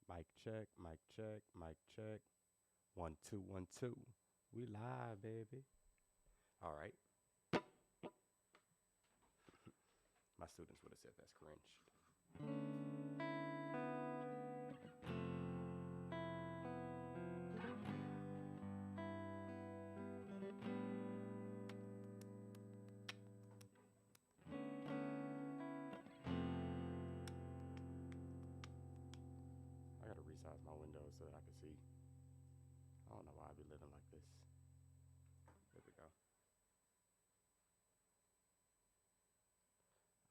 Mic check, mic check, mic check. 1 2 1 2. We live, baby. All right. My students would have said that's cringe. I gotta resize my windows so that I can see. I don't know why I be living like this. There we go.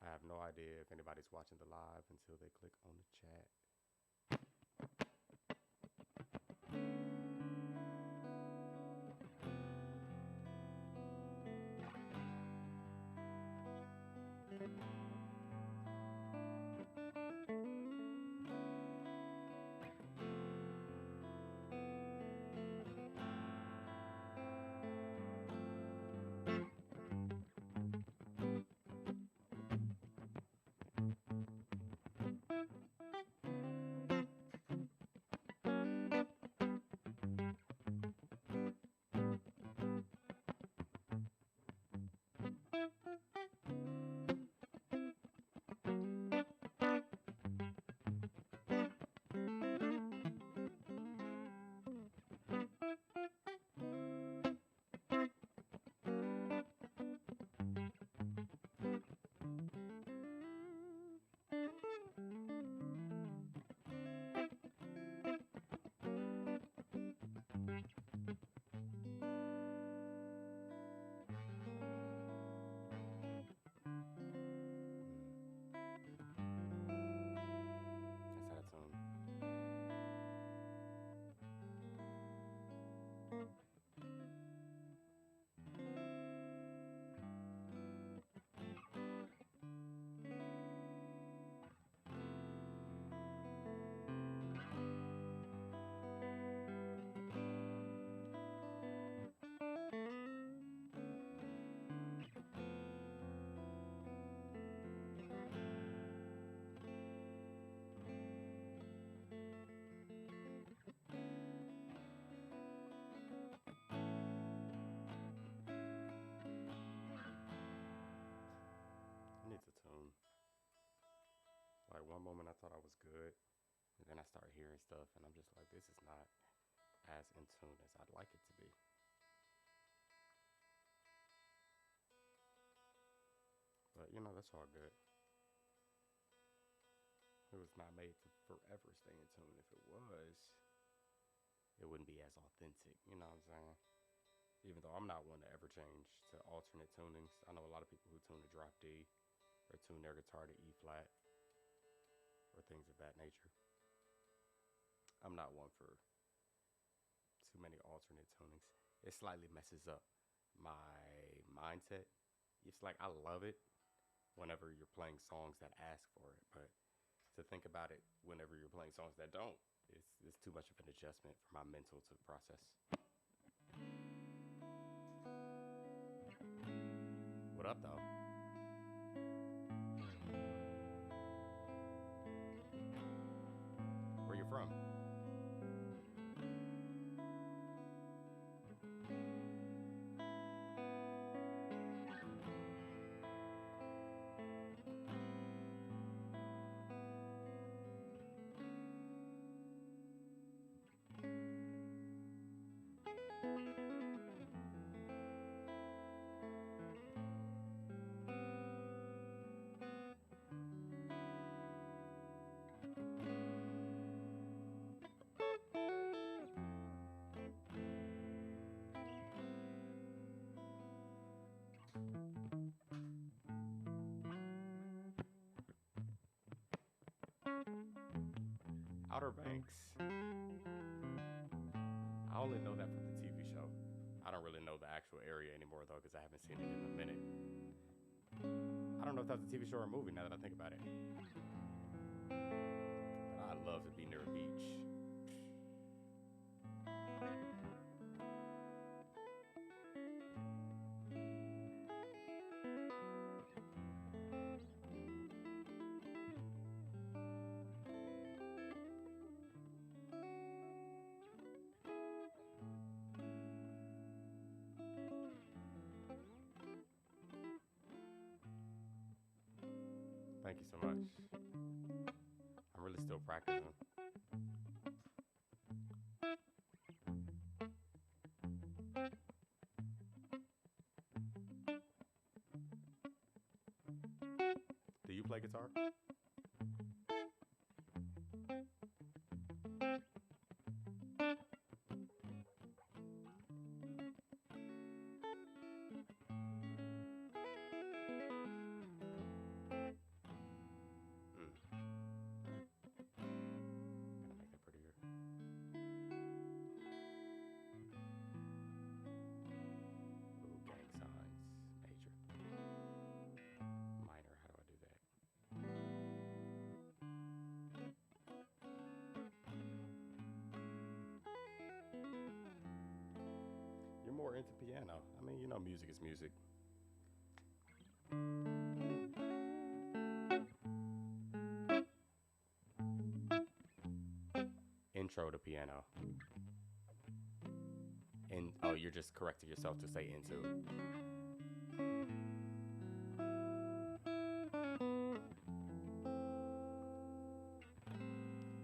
I have no idea if anybody's watching the live until they click on the chat. That's how it's on. It needs a tune. Like one moment I thought I was good, and then I start hearing stuff, and I'm just like, this is not as in tune as I'd like it to be. But you know, that's all good. It was not made to forever stay in tune. If it was, it wouldn't be as authentic. You know what I'm saying? Even though I'm not one to ever change to alternate tunings. I know a lot of people who tune to drop D or tune their guitar to E flat or things of that nature. I'm not one for too many alternate tunings. It slightly messes up my mindset. It's like I love it whenever you're playing songs that ask for it, but to think about it whenever you're playing songs that don't, it's too much of an adjustment for my mental to process. What up, though? Outer Banks. I only know that from the TV show. I don't really know the actual area anymore though, because I haven't seen it in a minute. I don't know if that's a TV show or a movie now that I think about it. But I'd love to be near a beach. Thank you so much. I'm really still practicing. Do you play guitar? More into piano. I mean, you know, music is music. Intro to piano. And oh, you're just correcting yourself to say into.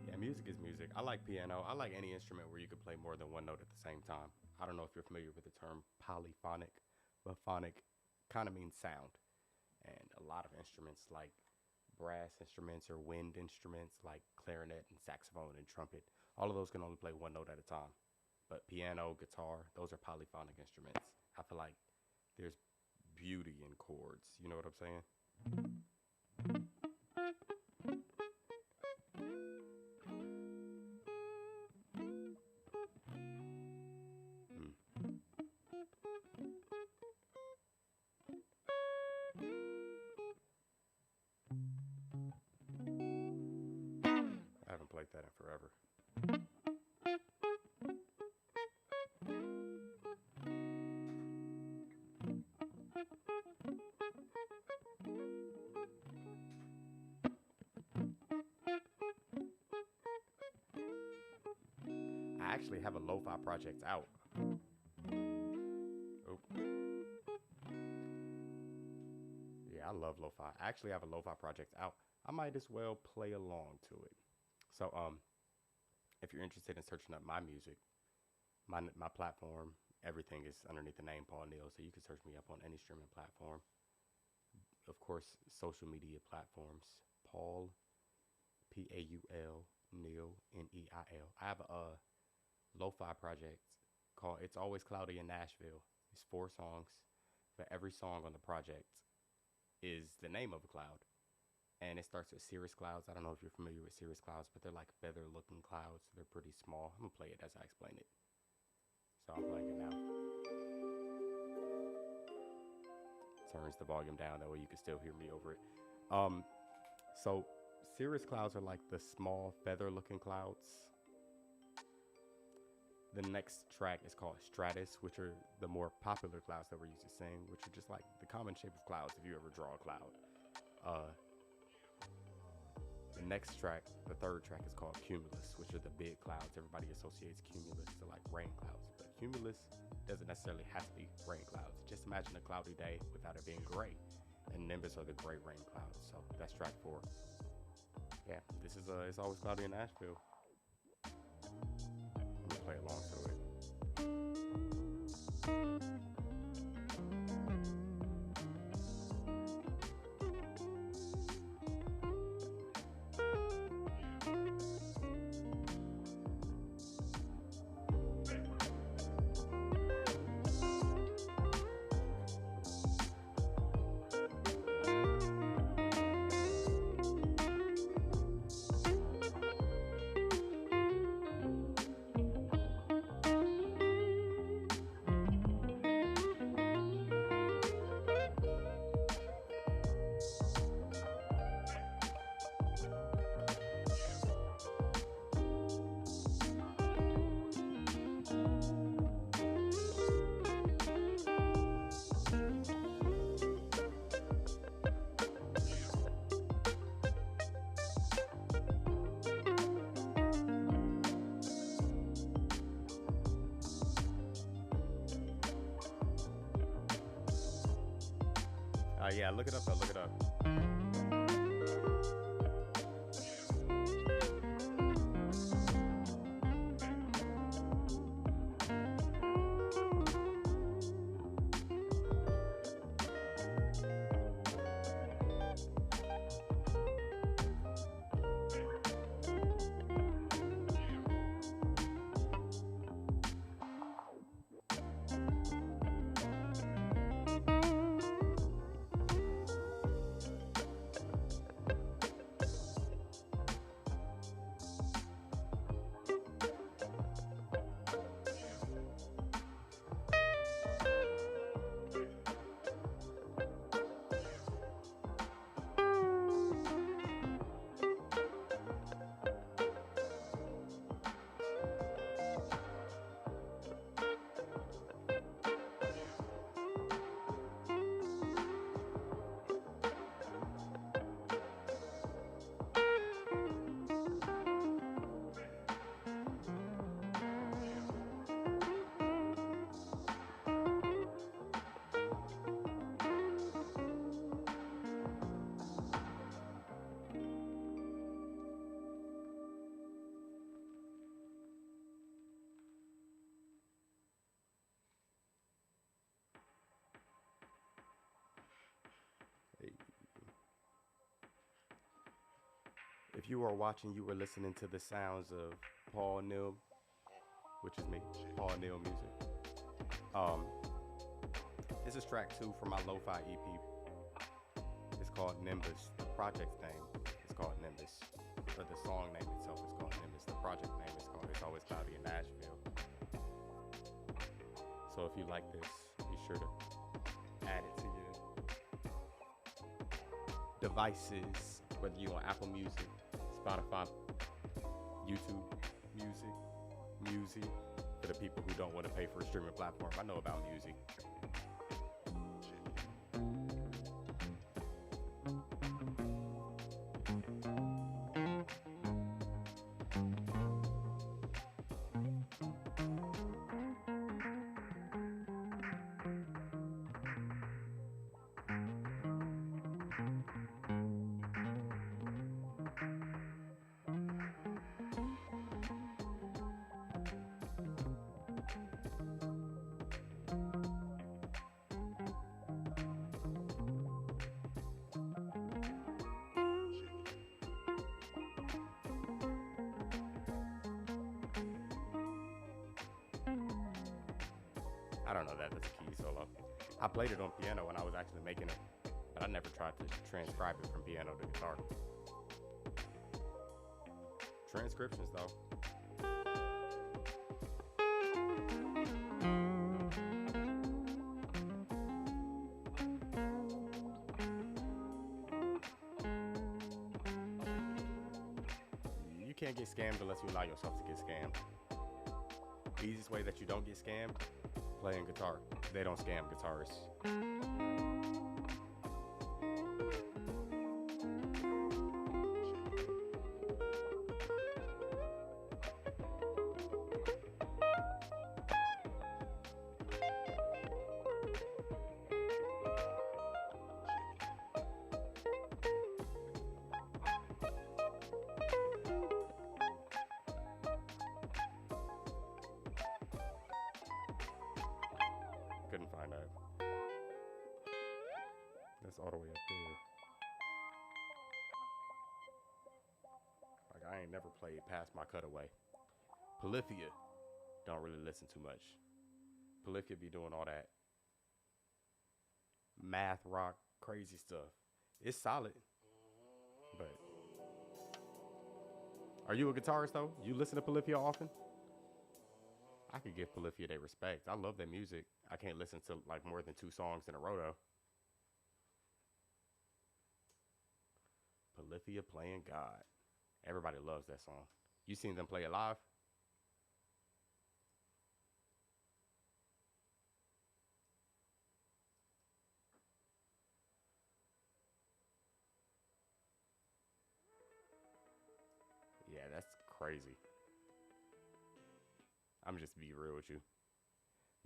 Yeah, music is music. I like piano. I like any instrument where you can play more than one note at the same time. I don't know if you're familiar with the term polyphonic, but phonic kind of means sound. And a lot of instruments like brass instruments or wind instruments like clarinet and saxophone and trumpet, all of those can only play one note at a time. But piano, guitar, those are polyphonic instruments. I feel like there's beauty in chords. You know what I'm saying? Like that in forever. I actually have a lo-fi project out. Oh. Yeah, I love lo-fi. I actually have a lo-fi project out. I might as well play along to it. So, if you're interested in searching up my music, my platform, everything is underneath the name Paul Neal, so you can search me up on any streaming platform. Of course, social media platforms, Paul, Paul, Neal, Neil. I have a lo-fi project called It's Always Cloudy in Nashville. It's 4 songs, but every song on the project is the name of a cloud. And it starts with cirrus clouds. I don't know if you're familiar with cirrus clouds, but they're like feather-looking clouds. They're pretty small. I'm going to play it as I explain it. So I'm playing it now. Turns the volume down. That way you can still hear me over it. So cirrus clouds are like the small feather-looking clouds. The next track is called stratus, which are the more popular clouds that we're used to seeing, which are just like the common shape of clouds if you ever draw a cloud. The next track, the third track, is called cumulus, which are the big clouds. Everybody associates cumulus to like rain clouds, but cumulus doesn't necessarily have to be rain clouds. Just imagine a cloudy day without it being gray, and nimbus are the gray rain clouds. So that's track 4. Yeah, this is It's Always Cloudy in Nashville. I'm gonna play along to it. Yeah, look it up though. Look it up. Hey. If you are watching, you were listening to the sounds of Paul Neal, which is me, Paul Neal Music. This is track 2 from my lo-fi EP. It's called Nimbus. The project name is called Nimbus. Or the song name itself is called Nimbus. The project name is called It's Always Cloudy in Nashville. So if you like this, be sure to add it to your devices, whether you're on Apple Music, Spotify, YouTube Music, for the people who don't want to pay for a streaming platform. I know about music. I don't know that. That's a key solo. I played it on piano when I was actually making it, but I never tried to transcribe it from piano to guitar. Transcriptions, though. You can't get scammed unless you allow yourself to get scammed. The easiest way that you don't get scammed, playing guitar. They don't scam guitarists. Couldn't find that. That's all the way up there. Like, I ain't never played past my cutaway. Polyphia don't really listen too much. Polyphia be doing all that math rock crazy stuff. It's solid, but are you a guitarist though? You listen to Polyphia often? I could give Polyphia their respect. I love their music. I can't listen to like more than 2 songs in a row though. Polyphia playing God. Everybody loves that song. You seen them play it live? Yeah, that's crazy. I'm just be real with you.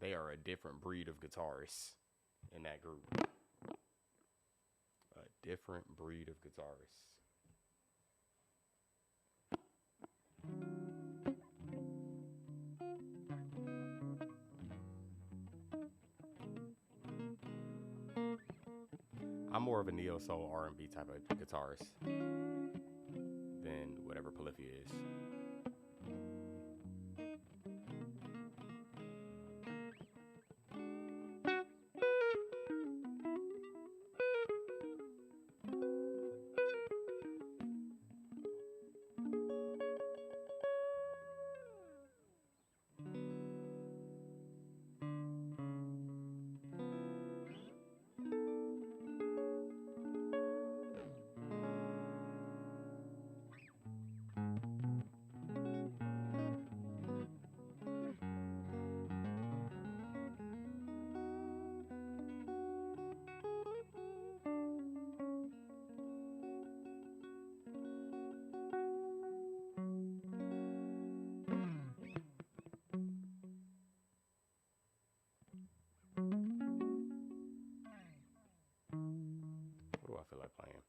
They are a different breed of guitarists in that group. different breed of guitarist. I'm more of a neo soul R&B type of guitarist than whatever Polyphia is. What do I feel like playing?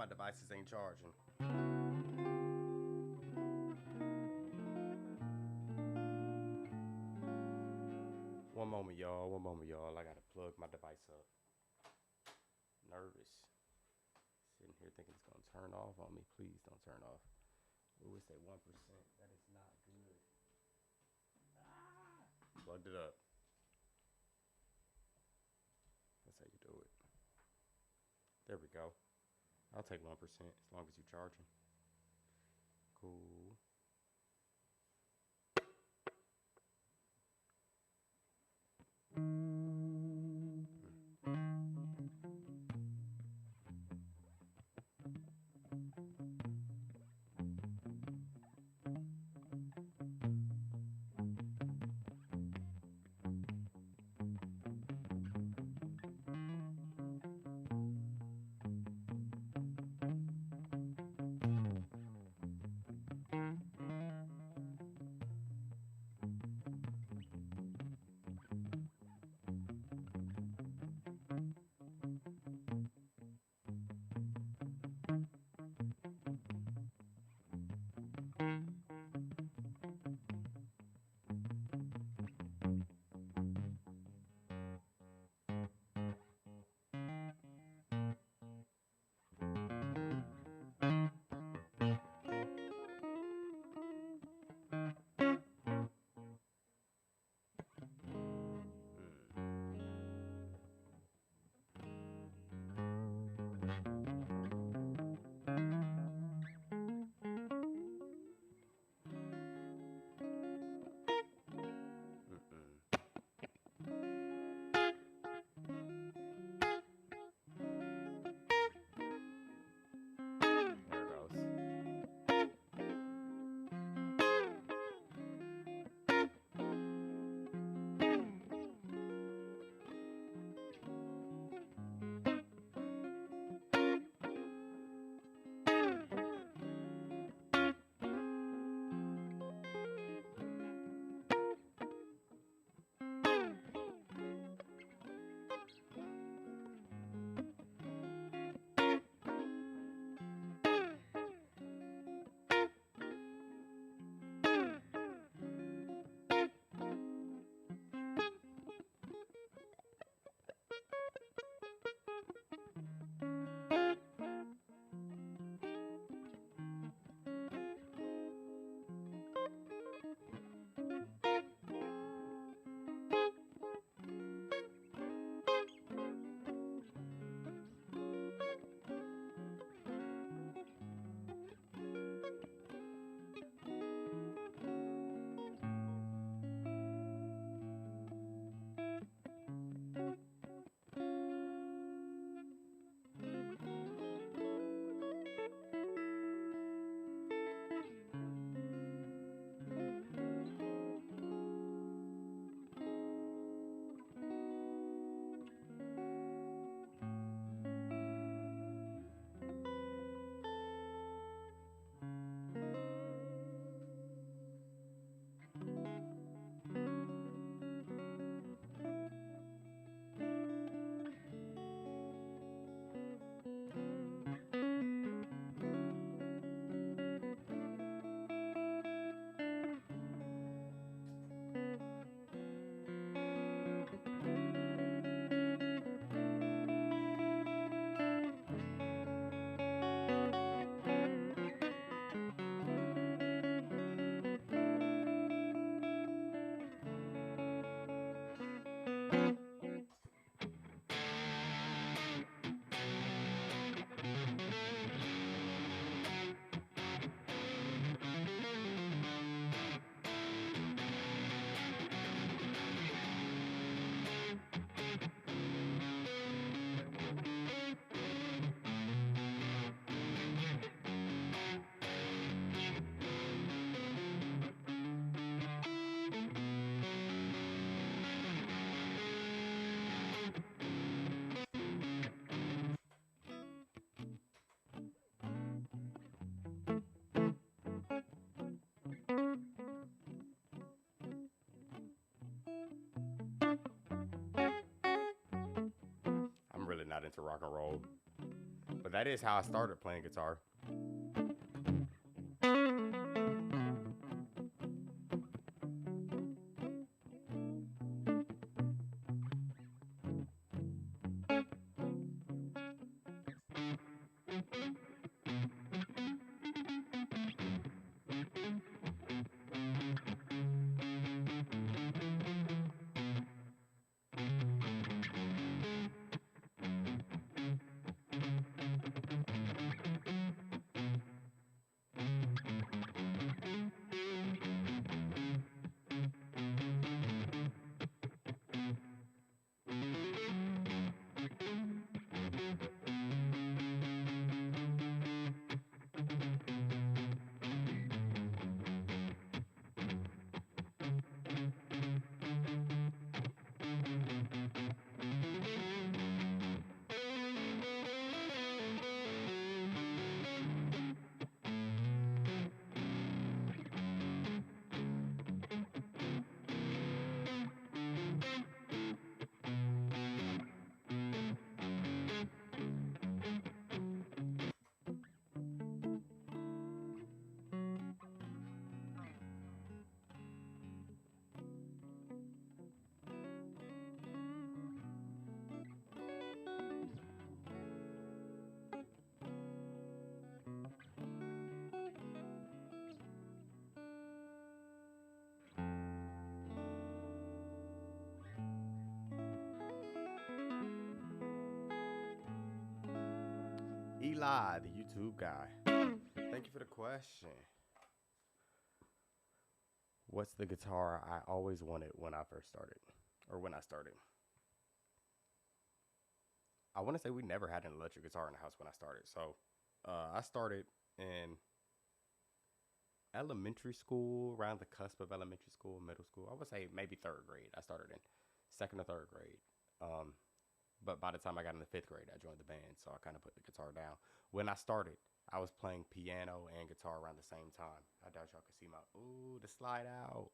my devices ain't charging. One moment, y'all. One moment, y'all. I gotta plug my device up. Nervous. Sitting here thinking it's gonna turn off on me. Please don't turn off. Ooh, it's at 1%. That is not good. Plugged it up. That's how you do it. There we go. I'll take 1% as long as you're charging. Cool. not into rock and roll, but But that is how I started playing guitar. Eli, the YouTube guy. Thank you for the question. What's the guitar I always wanted when I first started? Or when I started? I want to say we never had an electric guitar in the house when I started. So I started in elementary school, around the cusp of elementary school, middle school. I would say maybe third grade. I started in second or third grade. But by the time I got into fifth grade, I joined the band. So I kind of put the guitar down. When I started, I was playing piano and guitar around the same time. I doubt y'all can see my, ooh, the slide out.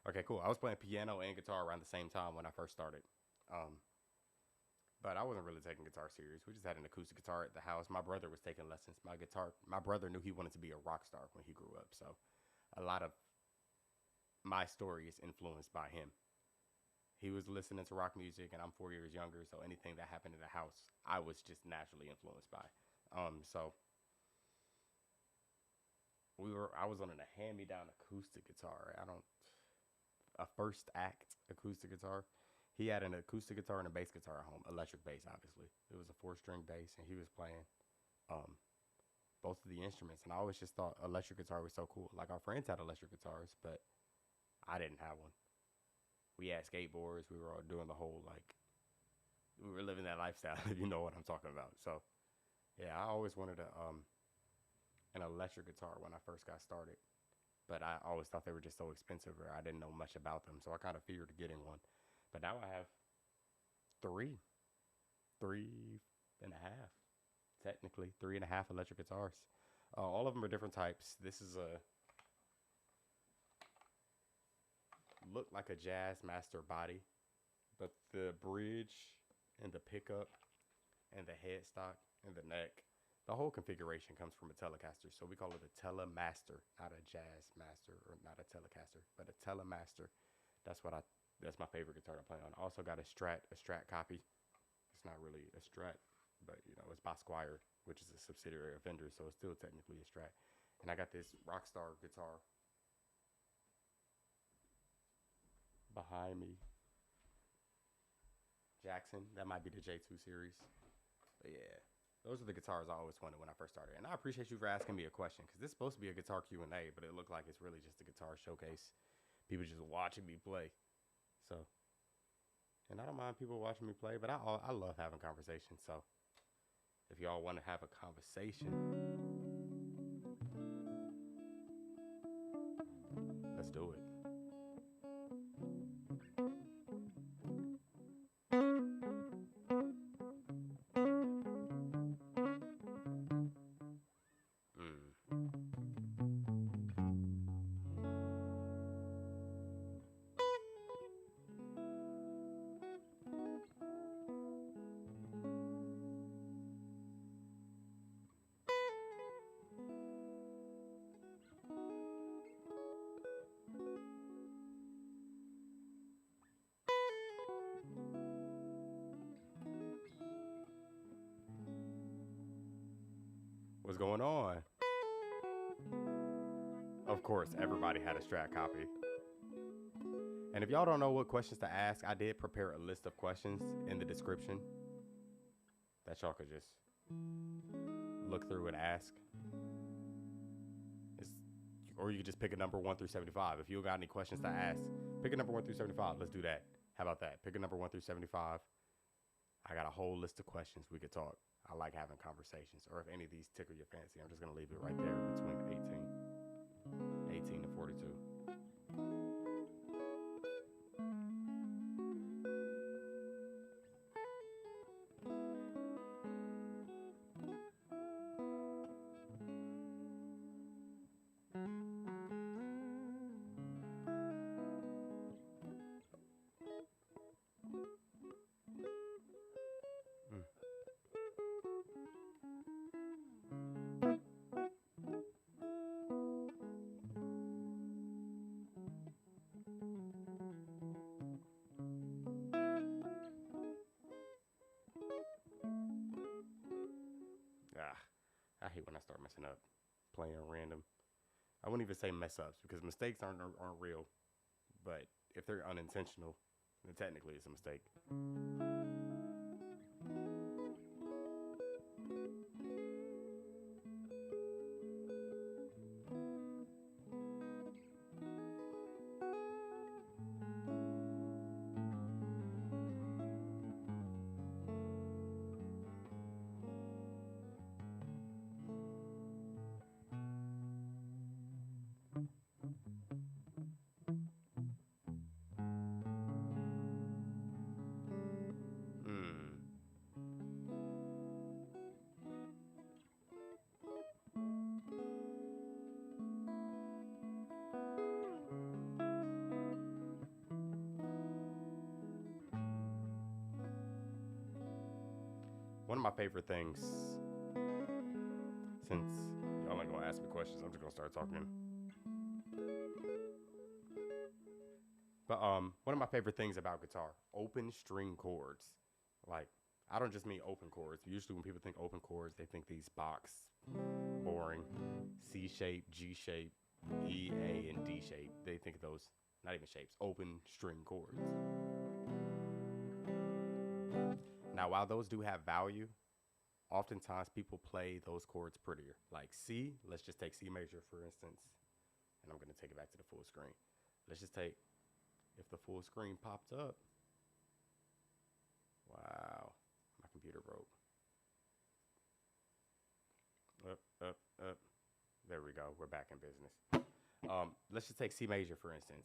Okay, cool. I was playing piano and guitar around the same time when I first started. But I wasn't really taking guitar serious. We just had an acoustic guitar at the house. My brother was taking lessons. My brother knew he wanted to be a rock star when he grew up. So a lot of my story is influenced by him. He was listening to rock music, and I'm 4 years younger, so anything that happened in the house, I was just naturally influenced by. So I was on a hand-me-down acoustic guitar. A first act acoustic guitar. He had an acoustic guitar and a bass guitar at home, electric bass, obviously. It was a 4-string bass, and he was playing both of the instruments. And I always just thought electric guitar was so cool. Like, our friends had electric guitars, but I didn't have one. We had skateboards. We were all doing the whole, like, we were living that lifestyle, if you know what I'm talking about. So, yeah, I always wanted an electric guitar when I first got started. But I always thought they were just so expensive, or I didn't know much about them. So I kind of feared getting one. But now I have three and a half, technically 3.5 electric guitars. All of them are different types. This is look like a Jazz Master body, but the bridge and the pickup and the headstock and the neck, the whole configuration comes from a Telecaster. So we call it a Telemaster, not a Jazz Master, or not a Telecaster, but a Telemaster. That's my favorite guitar to play on. I also got a Strat copy. It's not really a Strat, but it's by Squier, which is a subsidiary of Fender, so it's still technically a Strat. And I got this Rockstar guitar behind me. Jackson, that might be the J2 series. But yeah, those are the guitars I always wanted when I first started. And I appreciate you for asking me a question, because this is supposed to be a guitar Q&A, but it looked like it's really just a guitar showcase. People just watching me play. So, and I don't mind people watching me play, but I love having conversations. So if y'all want to have a conversation, let's do it. What's going on? Of course, everybody had a Strat copy. And if y'all don't know what questions to ask, I did prepare a list of questions in the description that y'all could just look through and ask. Or you could just pick a number 1 through 75. If you got any questions to ask, pick a number 1 through 75. Let's do that. How about that? Pick a number 1 through 75. I got a whole list of questions we could talk. I like having conversations. Or if any of these tickle your fancy, I'm just going to leave it right there between 18 to 42. I hate when I start messing up, playing random. I wouldn't even say mess ups because mistakes aren't real, but if they're unintentional, then technically it's a mistake. One of my favorite things, since y'all ain't gonna ask me questions, I'm just gonna start talking. But one of my favorite things about guitar, open string chords. Like, I don't just mean open chords. Usually when people think open chords, they think these box, boring, C shape, G shape, E, A, and D shape. They think of those, not even shapes, open string chords. Now, while those do have value, oftentimes people play those chords prettier. Like C, let's just take C major, for instance. And I'm going to take it back to the full screen. Let's just take, if the full screen popped up. Wow, my computer broke. Up. There we go, we're back in business. Let's just take C major, for instance.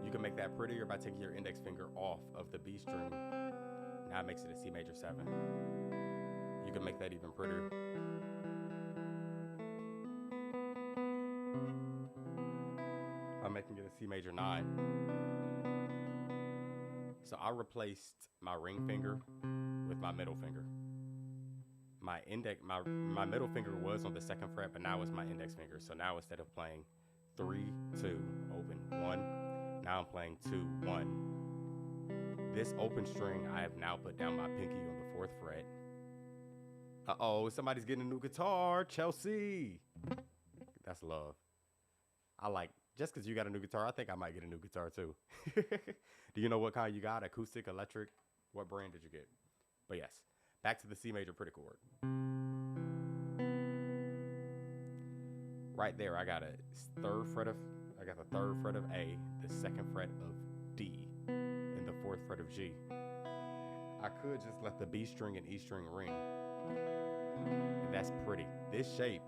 You can make that prettier by taking your index finger off of the B string. Now it makes it a C major 7. You can make that even prettier. I'm making it a C major 9. So I replaced my ring finger with my middle finger. My middle finger was on the 2nd fret, but now it's my index finger. So now instead of playing 3, 2, open, 1, now I'm playing 2, 1. This open string, I have now put down my pinky on the 4th fret. Uh-oh, somebody's getting a new guitar, Chelsea. That's love. I like, just because you got a new guitar, I think I might get a new guitar too. Do you know what kind you got? Acoustic, electric? What brand did you get? But yes, back to the C major pretty chord. Right there, I got the 3rd fret of A, the 2nd fret of D, and the 4th fret of G. I could just let the B string and E string ring. And that's pretty. This shape,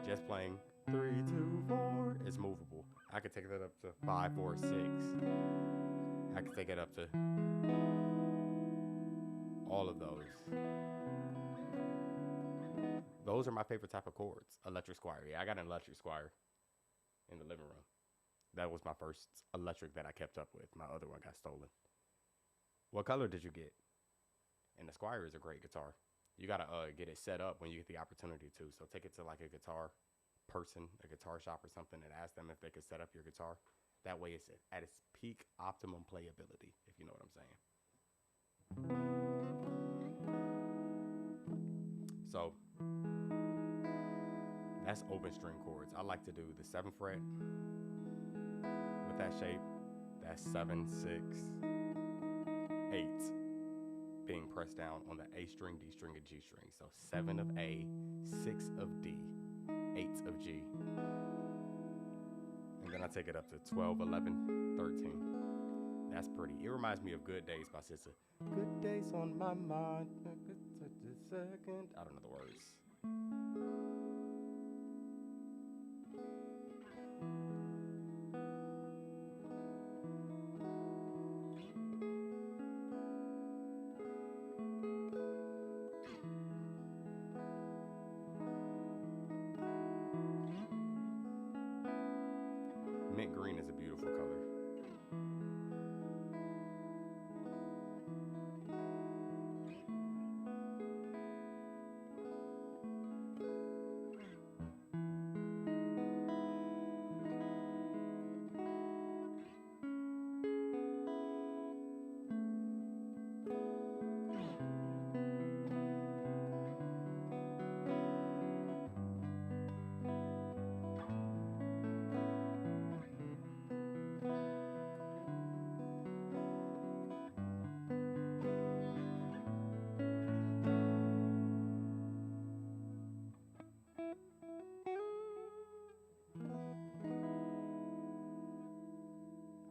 just playing 3, 2, 4, is movable. I could take that up to 5, 4, 6. I could take it up to all of those. Those are my favorite type of chords. Electric Squire. Yeah, I got an electric Squire in the living room. That was my first electric that I kept up with. My other one got stolen. What color did you get? And the Squire is a great guitar. You gotta get it set up when you get the opportunity to. So take it to like a guitar person, a guitar shop or something, and ask them if they could set up your guitar. That way it's at its peak optimum playability, if you know what I'm saying. So that's open string chords. I like to do the 7th fret with that shape. That's 7, 6, 8 being pressed down on the A string, D string, and G string. So 7 of A, 6 of D, 8 of G. And then I take it up to 12, 11, 13. That's pretty. It reminds me of Good Days by SZA. Good days on my mind. Second. I don't know the words. Mint green is a beautiful color.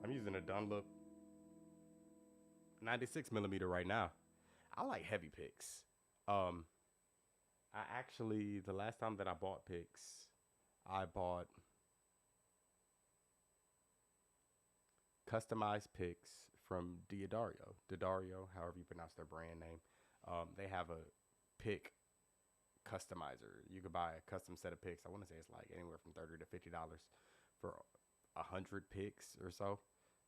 I'm using a Dunlop 96 millimeter right now. I like heavy picks. I actually, the last time that I bought picks, I bought customized picks from D'Addario, however you pronounce their brand name. They have a pick customizer. You could buy a custom set of picks. I want to say it's like anywhere from $30 to $50 for 100 picks or so.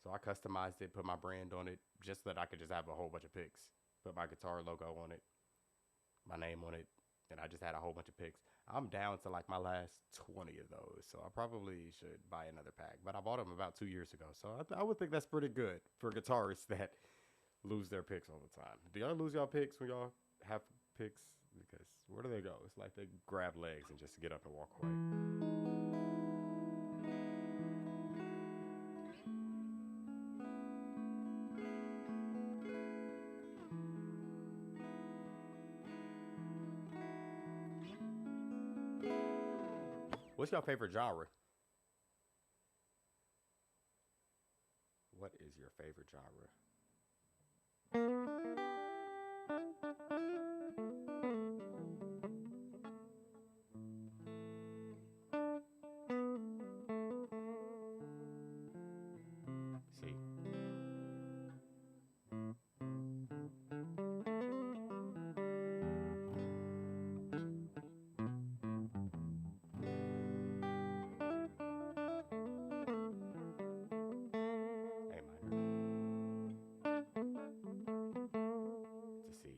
So I customized it, put my brand on it, just so that I could just have a whole bunch of picks. Put my guitar logo on it, my name on it, and I just had a whole bunch of picks. I'm down to like my last 20 of those, so I probably should buy another pack. But I bought them about 2 years ago, so I would think that's pretty good for guitarists that lose their picks all the time. Do y'all lose y'all picks when y'all have picks? Because where do they go? It's like they grab legs and just get up and walk away. What's your favorite genre? What is your favorite genre? See. A minor. To C.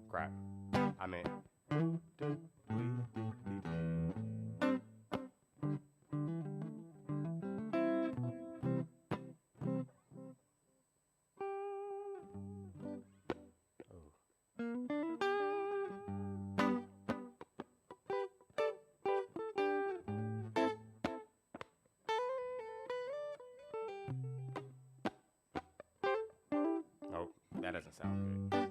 Crap. I meant. Nope, that doesn't sound good.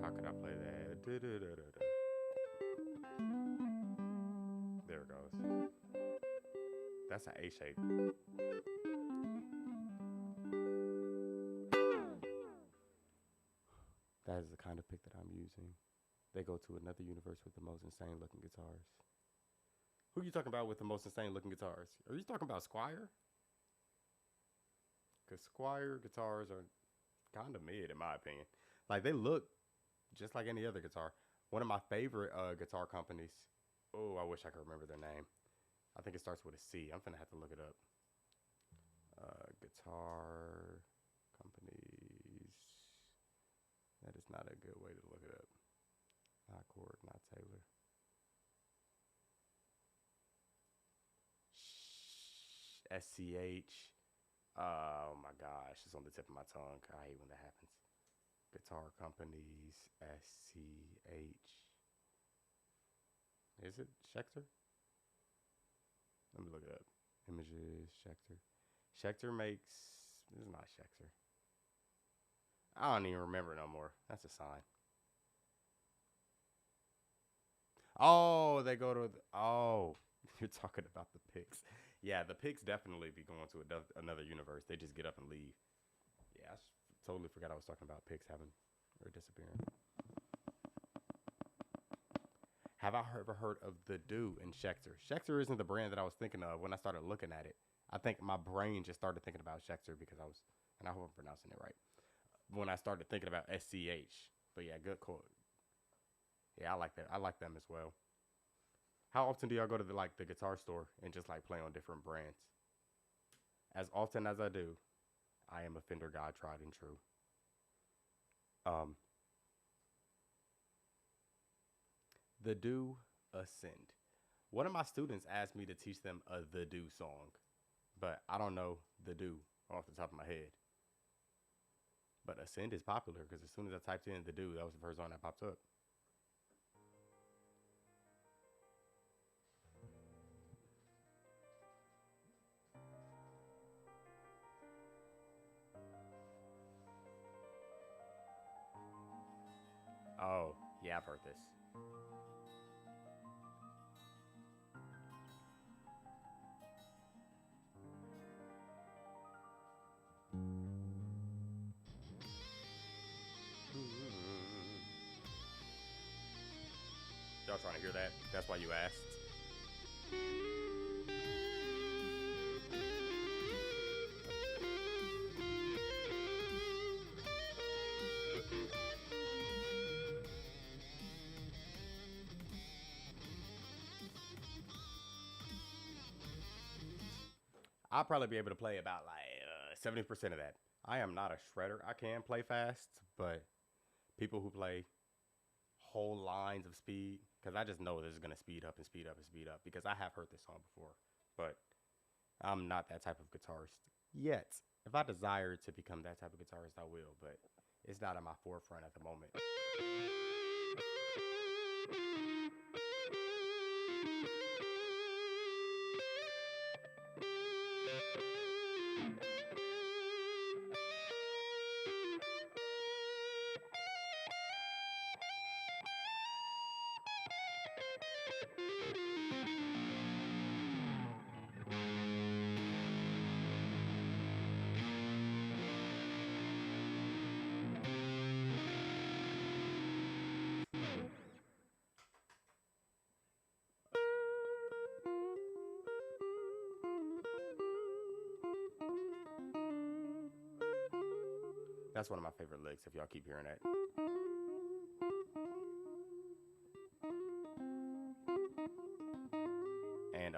How could I play that? There it goes. That's an A shape. That is the kind of pick that I'm using. They go to another universe with the most insane looking guitars. Who are you talking about with the most insane looking guitars? Are you talking about Squire? Because Squire guitars are kind of mid, in my opinion. Like, they look just like any other guitar. One of my favorite guitar companies. Oh, I wish I could remember their name. I think it starts with a C. I'm finna have to look it up. Guitar companies. That is not a good way to look it up. Not Chord, not Taylor. SCH. Oh my gosh, it's on the tip of my tongue. I hate when that happens. Guitar companies, SCH. Is it Schecter? Let me look it up. Images, Schecter. Schecter makes. This is not Schecter. I don't even remember no more. That's a sign. Oh, they go to. Oh, you're talking about the picks. Yeah, the picks definitely be going to another universe. They just get up and leave. Yeah, I totally forgot I was talking about picks having or disappearing. Have I ever heard of the Do in Schecter? Schecter isn't the brand that I was thinking of when I started looking at it. I think my brain just started thinking about Schecter because I was, and I hope I'm pronouncing it right, when I started thinking about SCH. But yeah, good call. Yeah, I like that. I like them as well. How often do y'all go to the guitar store and just like play on different brands? As often as I do, I am a Fender guy, tried and true. Um, the Do Ascend. One of my students asked me to teach them a The Do song, but I don't know The Do off the top of my head. But Ascend is popular because as soon as I typed in The Do, that was the first song that popped up. Oh, yeah, I've heard this. Y'all trying to hear that? That's why you asked. I'll probably be able to play about like 70% of that. I am not a shredder. I can play fast, but people who play whole lines of speed, because I just know this is going to speed up and speed up and speed up because I have heard this song before, but I'm not that type of guitarist yet. If I desire to become that type of guitarist, I will, but it's not in my forefront at the moment. That's one of my favorite licks if y'all keep hearing that. And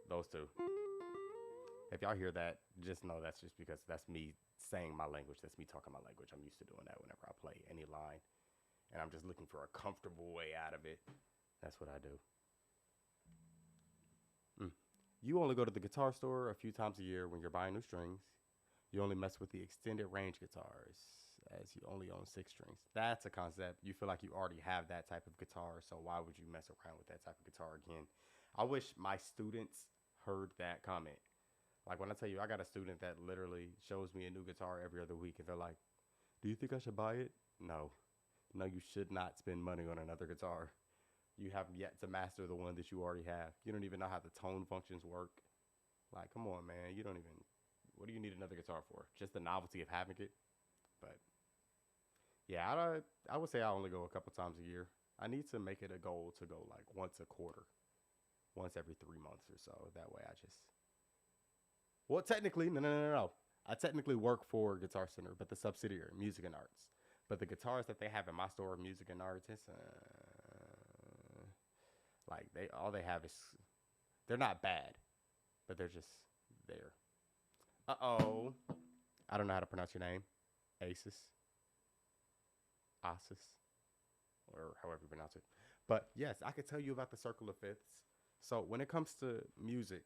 those two. If y'all hear that, just know that's just because that's me saying my language. That's me talking my language. I'm used to doing that whenever I play any line. And I'm just looking for a comfortable way out of it. That's what I do. You only go to the guitar store a few times a year when you're buying new strings. You only mess with the extended range guitars as you only own 6 strings. That's a concept. You feel like you already have that type of guitar, so why would you mess around with that type of guitar again? I wish my students heard that comment. Like when I tell you, I got a student that literally shows me a new guitar every other week, and they're like, Do you think I should buy it? No. No, you should not spend money on another guitar. You have yet to master the one that you already have. You don't even know how the tone functions work. Like, come on, man. You don't even. What do you need another guitar for? Just the novelty of having it? But yeah, I would say I only go a couple times a year. I need to make it a goal to go like once a quarter, once every 3 months or so. That way I just. Well, technically, no. I technically work for Guitar Center, but the subsidiary, Music and Arts. But the guitars that they have in my store, Music and Arts, it's like all they have is they're not bad, but they're just there. I don't know how to pronounce your name. Asus. Asus. Or however you pronounce it. But yes, I could tell you about the circle of fifths. So when it comes to music,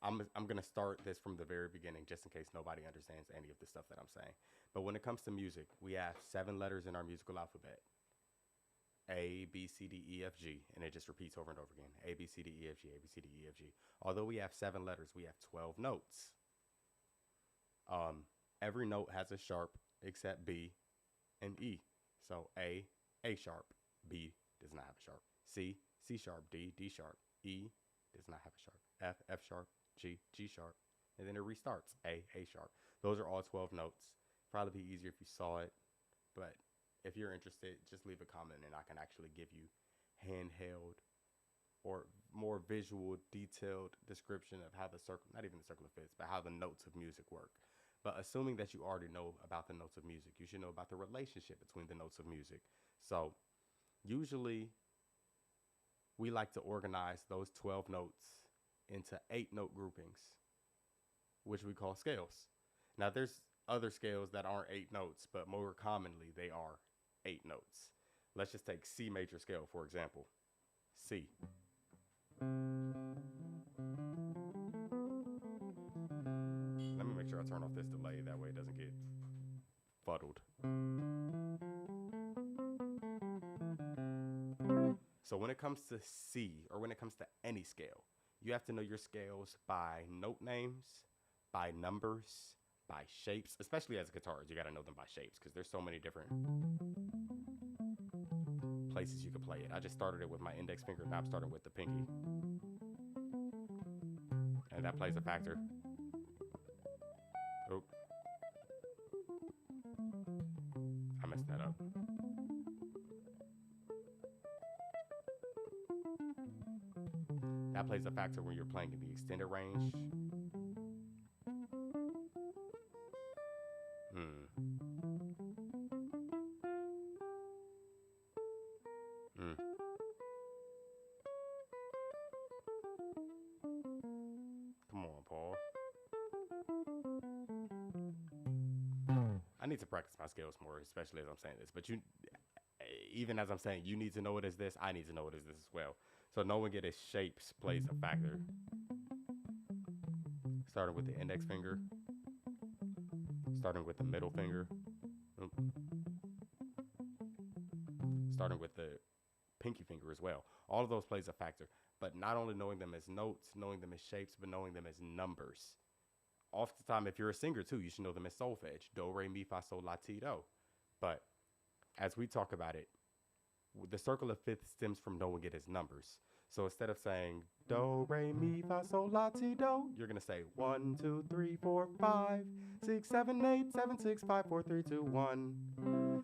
I'm going to start this from the very beginning just in case nobody understands any of the stuff that I'm saying. But when it comes to music, we have 7 letters in our musical alphabet. A, B, C, D, E, F, G. And it just repeats over and over again. A, B, C, D, E, F, G, A, B, C, D, E, F, G. Although we have 7 letters, we have 12 notes. Every note has a sharp except B and E. So A sharp. B does not have a sharp. C sharp. D sharp. E does not have a sharp. F sharp. G sharp. And then it restarts. A sharp. Those are all 12 notes. Probably be easier if you saw it. But if you're interested, just leave a comment and I can actually give you handheld or more visual, detailed description of how the circle, not even the circle of fifths, but how the notes of music work. But assuming that you already know about the notes of music, you should know about the relationship between the notes of music. So usually we like to organize those 12 notes into 8-note groupings, which we call scales. Now there's other scales that aren't 8 notes, but more commonly they are 8 notes. Let's just take C major scale, for example. C. Let me make sure I turn off this delay, that way it doesn't get fuddled. So when it comes to C, or when it comes to any scale, you have to know your scales by note names, by numbers, by shapes, especially as guitars, you got to know them by shapes because there's so many different places you can play it. I just started it with my index finger, now I'm starting with the pinky. And that plays a factor. Oh. I messed that up. That plays a factor when you're playing in the extended range. Come on, Paul. I need to practice my scales more, especially as I'm saying this. But even as I'm saying, you need to know it as this, I need to know it as this as well. So knowing it as shapes plays a factor. Starting with the index finger. Starting with the middle finger. Starting with the pinky finger as well. All of those plays a factor. But not only knowing them as notes, knowing them as shapes, but knowing them as numbers. Oftentimes, if you're a singer too, you should know them as solfege. Do, re, mi, fa, sol, la, ti, do. But as we talk about it, the circle of fifths stems from knowing it as numbers. So instead of saying do, re, mi, fa, sol, la, ti, do, you're going to say 1, 2, 3, 4, 5, 6, 7, 8, 7, 6, 5, 4, 3, 2, 1.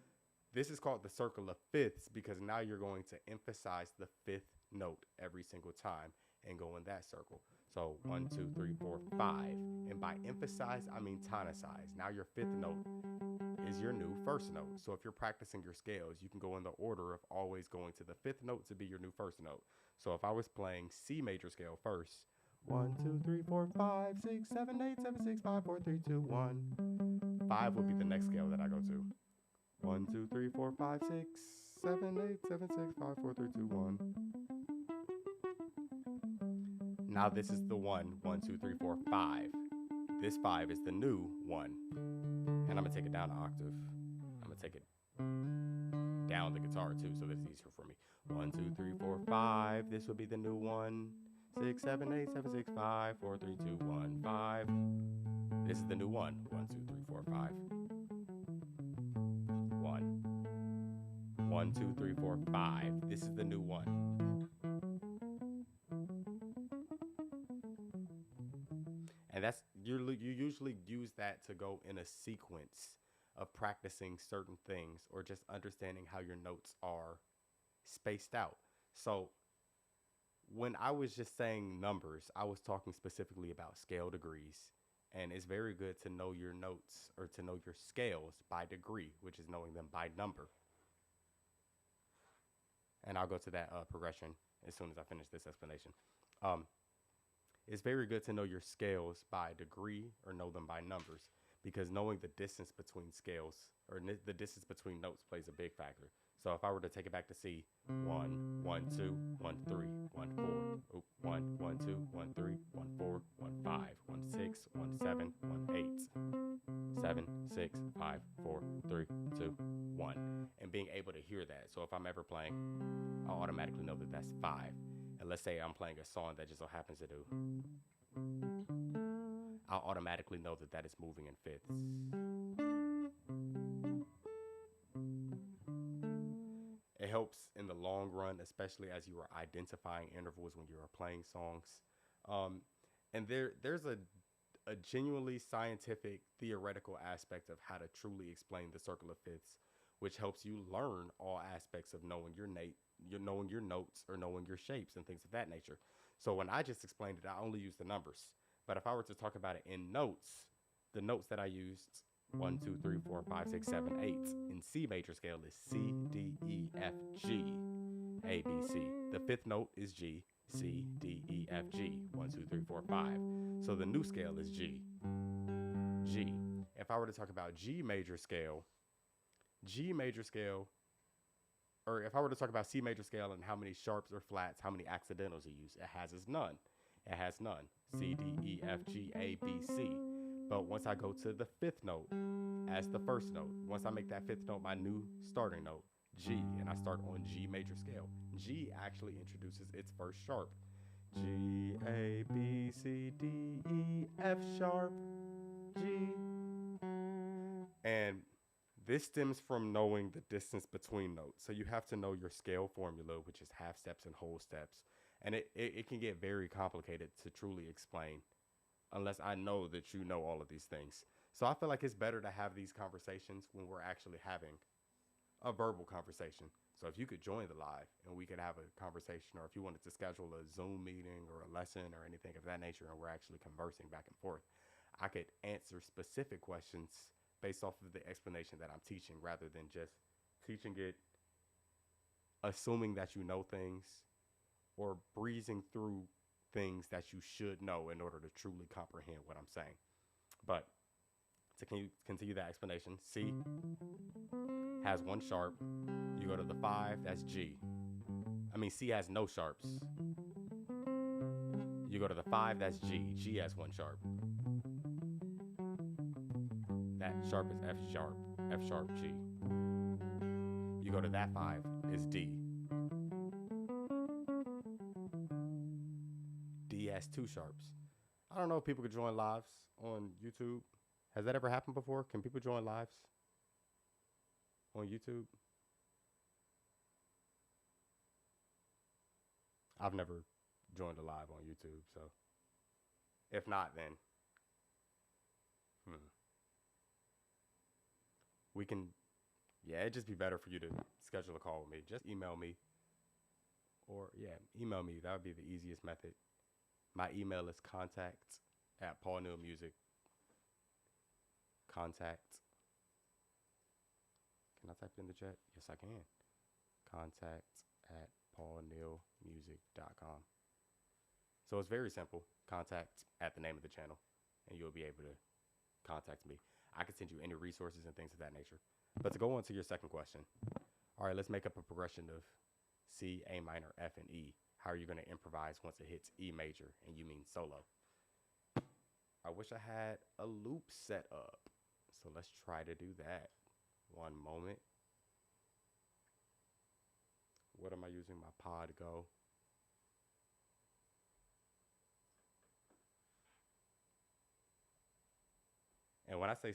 This is called the circle of fifths because now you're going to emphasize the 5th note every single time and go in that circle. So 1, 2, 3, 4, 5. And by emphasize, I mean tonicize. Now your 5th note is your new 1st note. So if you're practicing your scales, you can go in the order of always going to the 5th note to be your new 1st note. So if I was playing C major scale first, 1, 2, 3, 4, 5, 6, 7, 8, 7, 6, 5, 4, 3, 2, 1. 5 would be the next scale that I go to. 1, 2, 3, 4, 5, 6, 7, 8, 7, 6, 5, 4, 3, 2, 1. Now this is the 1, 1, 2, 3, 4, 5. This 5 is the new 1. And I'm going to take it down an octave. I'm going to take it down the guitar too, so that it's easier for me. 1, 2, 3, 4, 5. This would be the new 1. 6, 7, 8, 7, 6, 5, 4, 3, 2, 1, 5. This is the new 1. 1, 2, 3, 4, 5. 1, 2, 3, 4, 5. This is the new one. And that's you usually use that to go in a sequence of practicing certain things or just understanding how your notes are spaced out. So when I was just saying numbers, I was talking specifically about scale degrees. And it's very good to know your notes or to know your scales by degree, which is knowing them by number. And I'll go to that progression as soon as I finish this explanation. Um, it's very good to know your scales by degree or know them by numbers because knowing the distance between scales or the distance between notes plays a big factor. So if I were to take it back to C, 1, 1, 2, 1, 3, 1, 4, 1, 1, 2, 1, 3, 1, 4, 1, 5, 1, 6, 1, 7, 1, 8, 7, 6, 5, 4, 3, 2, 1. And being able to hear that. So if I'm ever playing, I'll automatically know that that's 5. And let's say I'm playing a song that just so happens to do, I'll automatically know that that is moving in fifths. It helps in the long run, especially as you are identifying intervals when you are playing songs. And there's a genuinely scientific, theoretical aspect of how to truly explain the circle of fifths, which helps you learn all aspects of knowing knowing your notes or knowing your shapes and things of that nature. So when I just explained it, I only used the numbers. But if I were to talk about it in notes, the notes that I used 1, 2, 3, 4, 5, 6, 7, 8 in C major scale is C, D, E, F, G, A, B, C. The fifth note is G, C, D, E, F, G. 1, 2, 3, 4, 5. So the new scale is G, G. If I were to talk about G major scale, or if I were to talk about C major scale and how many sharps or flats, how many accidentals you use, it has none. It has none. C, D, E, F, G, A, B, C. But once I go to the fifth note as the first note, once I make that fifth note my new starting note, G, and I start on G major scale, G actually introduces its first sharp. G, A, B, C, D, E, F sharp, G. And this stems from knowing the distance between notes. So you have to know your scale formula, which is half steps and whole steps. And it can get very complicated to truly explain unless I know that you know all of these things. So I feel like it's better to have these conversations when we're actually having a verbal conversation. So if you could join the live and we could have a conversation, or if you wanted to schedule a Zoom meeting or a lesson or anything of that nature, and we're actually conversing back and forth, I could answer specific questions based off of the explanation that I'm teaching rather than just teaching it, assuming that you know things or breezing through things that you should know in order to truly comprehend what I'm saying. But to continue that explanation, C has one sharp. You go to the 5, that's G. C has no sharps. You go to the 5, that's G. G has one sharp. That sharp is F sharp. F sharp, G. You go to that 5, is D. D has 2 sharps. I don't know if people could join lives on YouTube. Has that ever happened before? Can people join lives on YouTube? I've never joined a live on YouTube, so if not, then we can, it'd just be better for you to schedule a call with me. Just email me, or email me. That would be the easiest method. My email is contact@paulneilmusic. Contact. Can I type it in the chat? Yes, I can. contact@paulneilmusic.com. So it's very simple. Contact at the name of the channel, and you'll be able to contact me. I can send you any resources and things of that nature. But to go on to your second question, all right, let's make up a progression of C, A minor, F, and E. How are you going to improvise once it hits E major and you mean solo? I wish I had a loop set up. So let's try to do that. One moment. What am I using my pod go? And when I say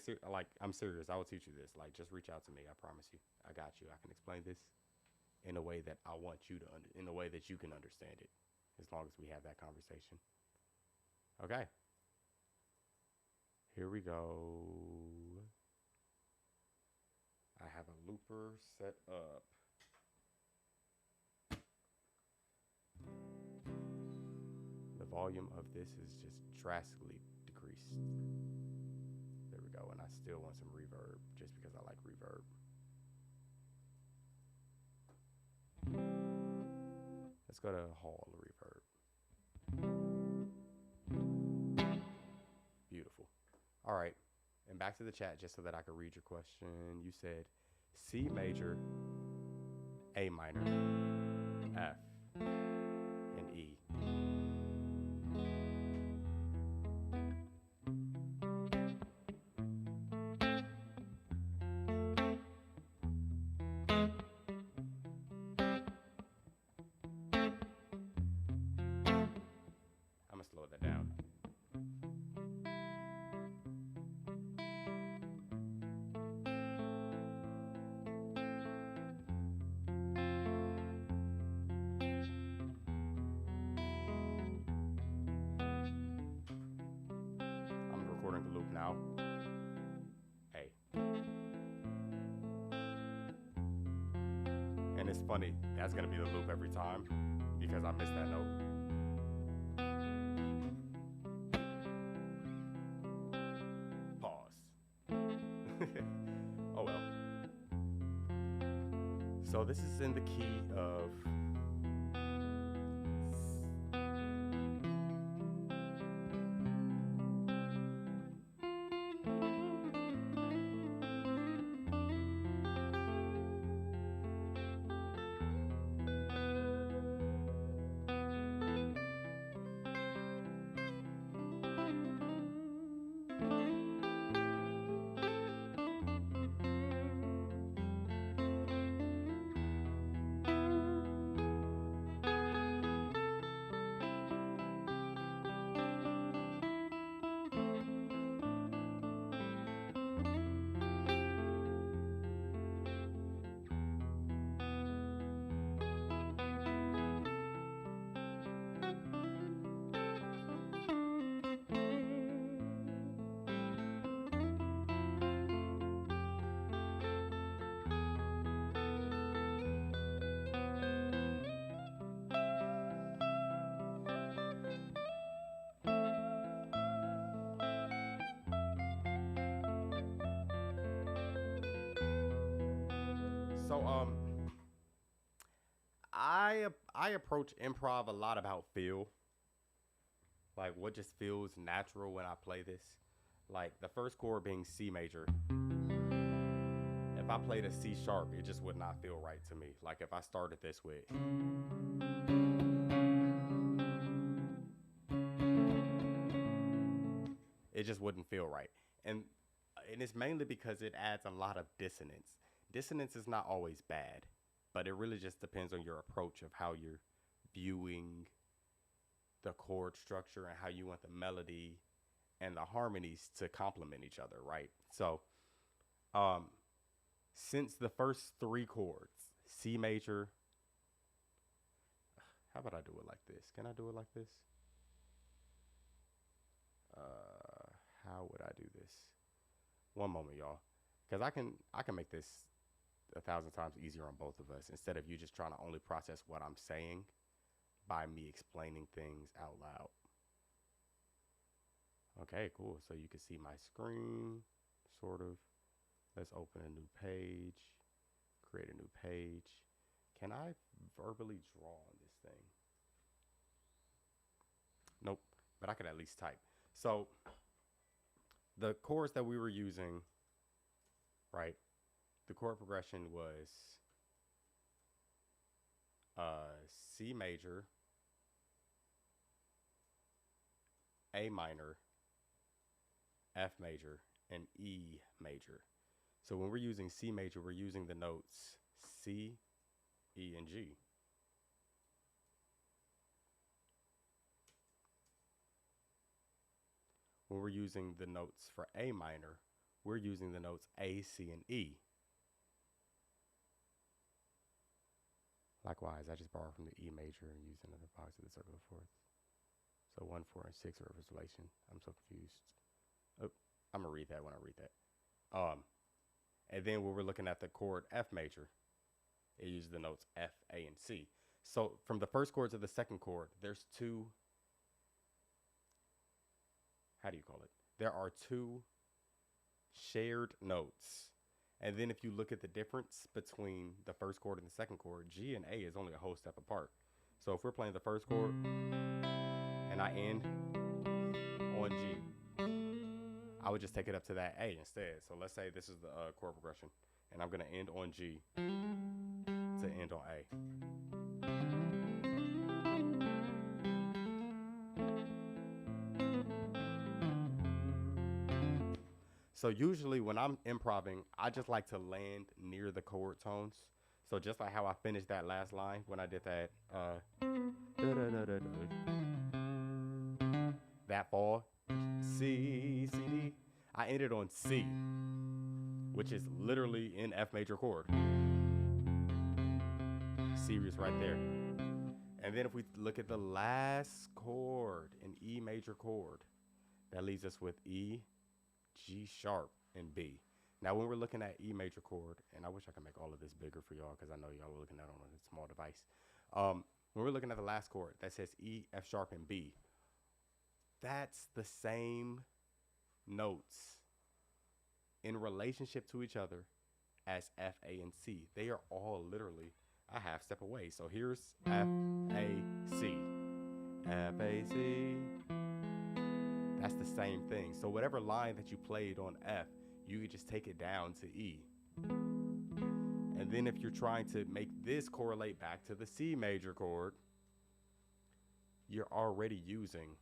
I'm serious, I will teach you this. Like, just reach out to me. I promise you. I got you. I can explain this in a way that I want you to in a way that you can understand it, as long as we have that conversation. Okay. Here we go. I have a looper set up. The volume of this is just drastically decreased. There we go. And I still want some reverb just because I like reverb. Let's go to Hall reverb. Beautiful. All right. And back to the chat just so that I can read your question. You said C major, A minor, F, and E. I'm gonna slow that down. I'm recording the loop now. A. And it's funny, that's gonna be the loop every time because I missed that note. Oh well. So this is in the key of I approach improv a lot about feel. Like what just feels natural when I play this. Like the first chord being C major. If I played a C sharp, it just would not feel right to me. Like if I started this with it just wouldn't feel right. And it's mainly because it adds a lot of dissonance. Dissonance is not always bad, but it really just depends on your approach of how you're viewing the chord structure and how you want the melody and the harmonies to complement each other, right? So, since the first three chords, C major, how about I do it like this? Can I do it like this? How would I do this? One moment, y'all, because I can make this 1,000 times easier on both of us instead of you just trying to only process what I'm saying by me explaining things out loud. Okay, cool. So you can see my screen, sort of. Let's open a new page, create a new page. Can I verbally draw on this thing? Nope, but I could at least type. So the chords that we were using, right? The chord progression was C major, A minor, F major, and E major. So when we're using C major, we're using the notes C, E, and G. When we're using the notes for A minor, we're using the notes A, C, and E. Likewise, I just borrow from the E major and use another box of the circle of fourths. So 1, 4, and 6 reverse relation. I'm so confused. Oh, I'm gonna read that when I read that. And then when we're looking at the chord F major, it uses the notes F, A, and C. So from the first chord to the second chord, there's two, how do you call it? There are two shared notes. And then if you look at the difference between the first chord and the second chord, G and A is only a whole step apart. So if we're playing the first chord and I end on G, I would just take it up to that A instead. So let's say this is the chord progression, and I'm gonna end on G to end on A. So usually when I'm improvising, I just like to land near the chord tones. So just like how I finished that last line when I did that that fall, C, C, D, I ended on C, which is literally in F major chord. C is right there. And then if we look at the last chord, an E major chord, that leaves us with E, G sharp, and B. Now when we're looking at E major chord, and I wish I could make all of this bigger for y'all because I know y'all are looking at it on a small device. When we're looking at the last chord that says E, F sharp, and B, that's the same notes in relationship to each other as F, A, and C. They are all literally a half step away. So here's F, A, C. F, A, C. That's the same thing. So whatever line that you played on F, you could just take it down to E. And then if you're trying to make this correlate back to the C major chord, you're already using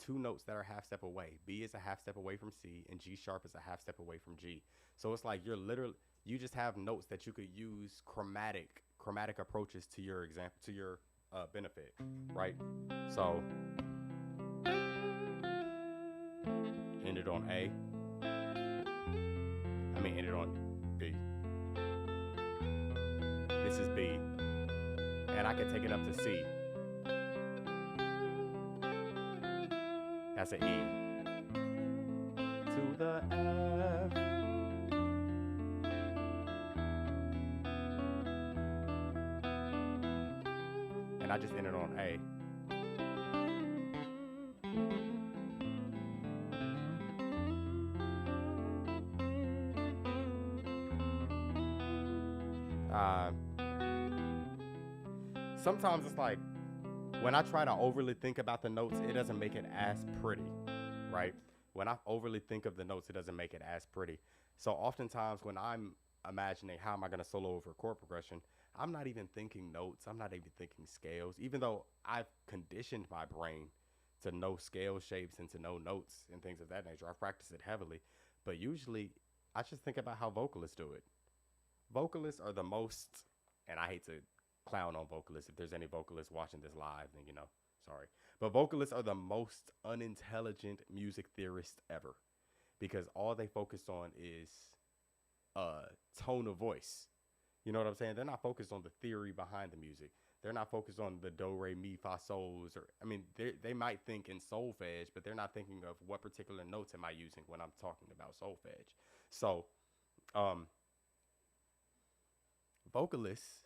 two notes that are half step away. B is a half step away from C, and G sharp is a half step away from G. So it's like you just have notes that you could use chromatic approaches to your example, to your benefit, right? So ended on A. Ended on B. This is B, and I can take it up to C. That's an E. To the F. And I just ended on A. Sometimes it's like when I try to overly think about the notes, it doesn't make it as pretty, right? When I overly think of the notes, it doesn't make it as pretty. So oftentimes when I'm imagining how am I going to solo over a chord progression, I'm not even thinking notes. I'm not even thinking scales, even though I've conditioned my brain to know scale shapes and to know notes and things of that nature. I've practiced it heavily, but usually I just think about how vocalists do it. Vocalists are the most, and I hate to clown on vocalists. If there's any vocalists watching this live, then sorry. But vocalists are the most unintelligent music theorists ever, because all they focus on is tone of voice. You know what I'm saying? They're not focused on the theory behind the music. They're not focused on the do, re, mi, fa, sols. They might think in solfege, but they're not thinking of what particular notes am I using when I'm talking about solfege. So, vocalists,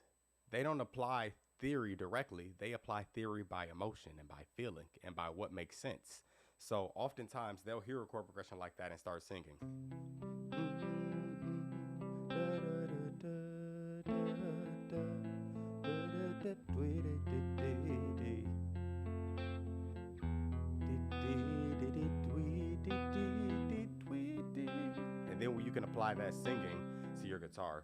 they don't apply theory directly. They apply theory by emotion and by feeling and by what makes sense. So oftentimes they'll hear a chord progression like that and start singing. And then you can apply that singing to your guitar.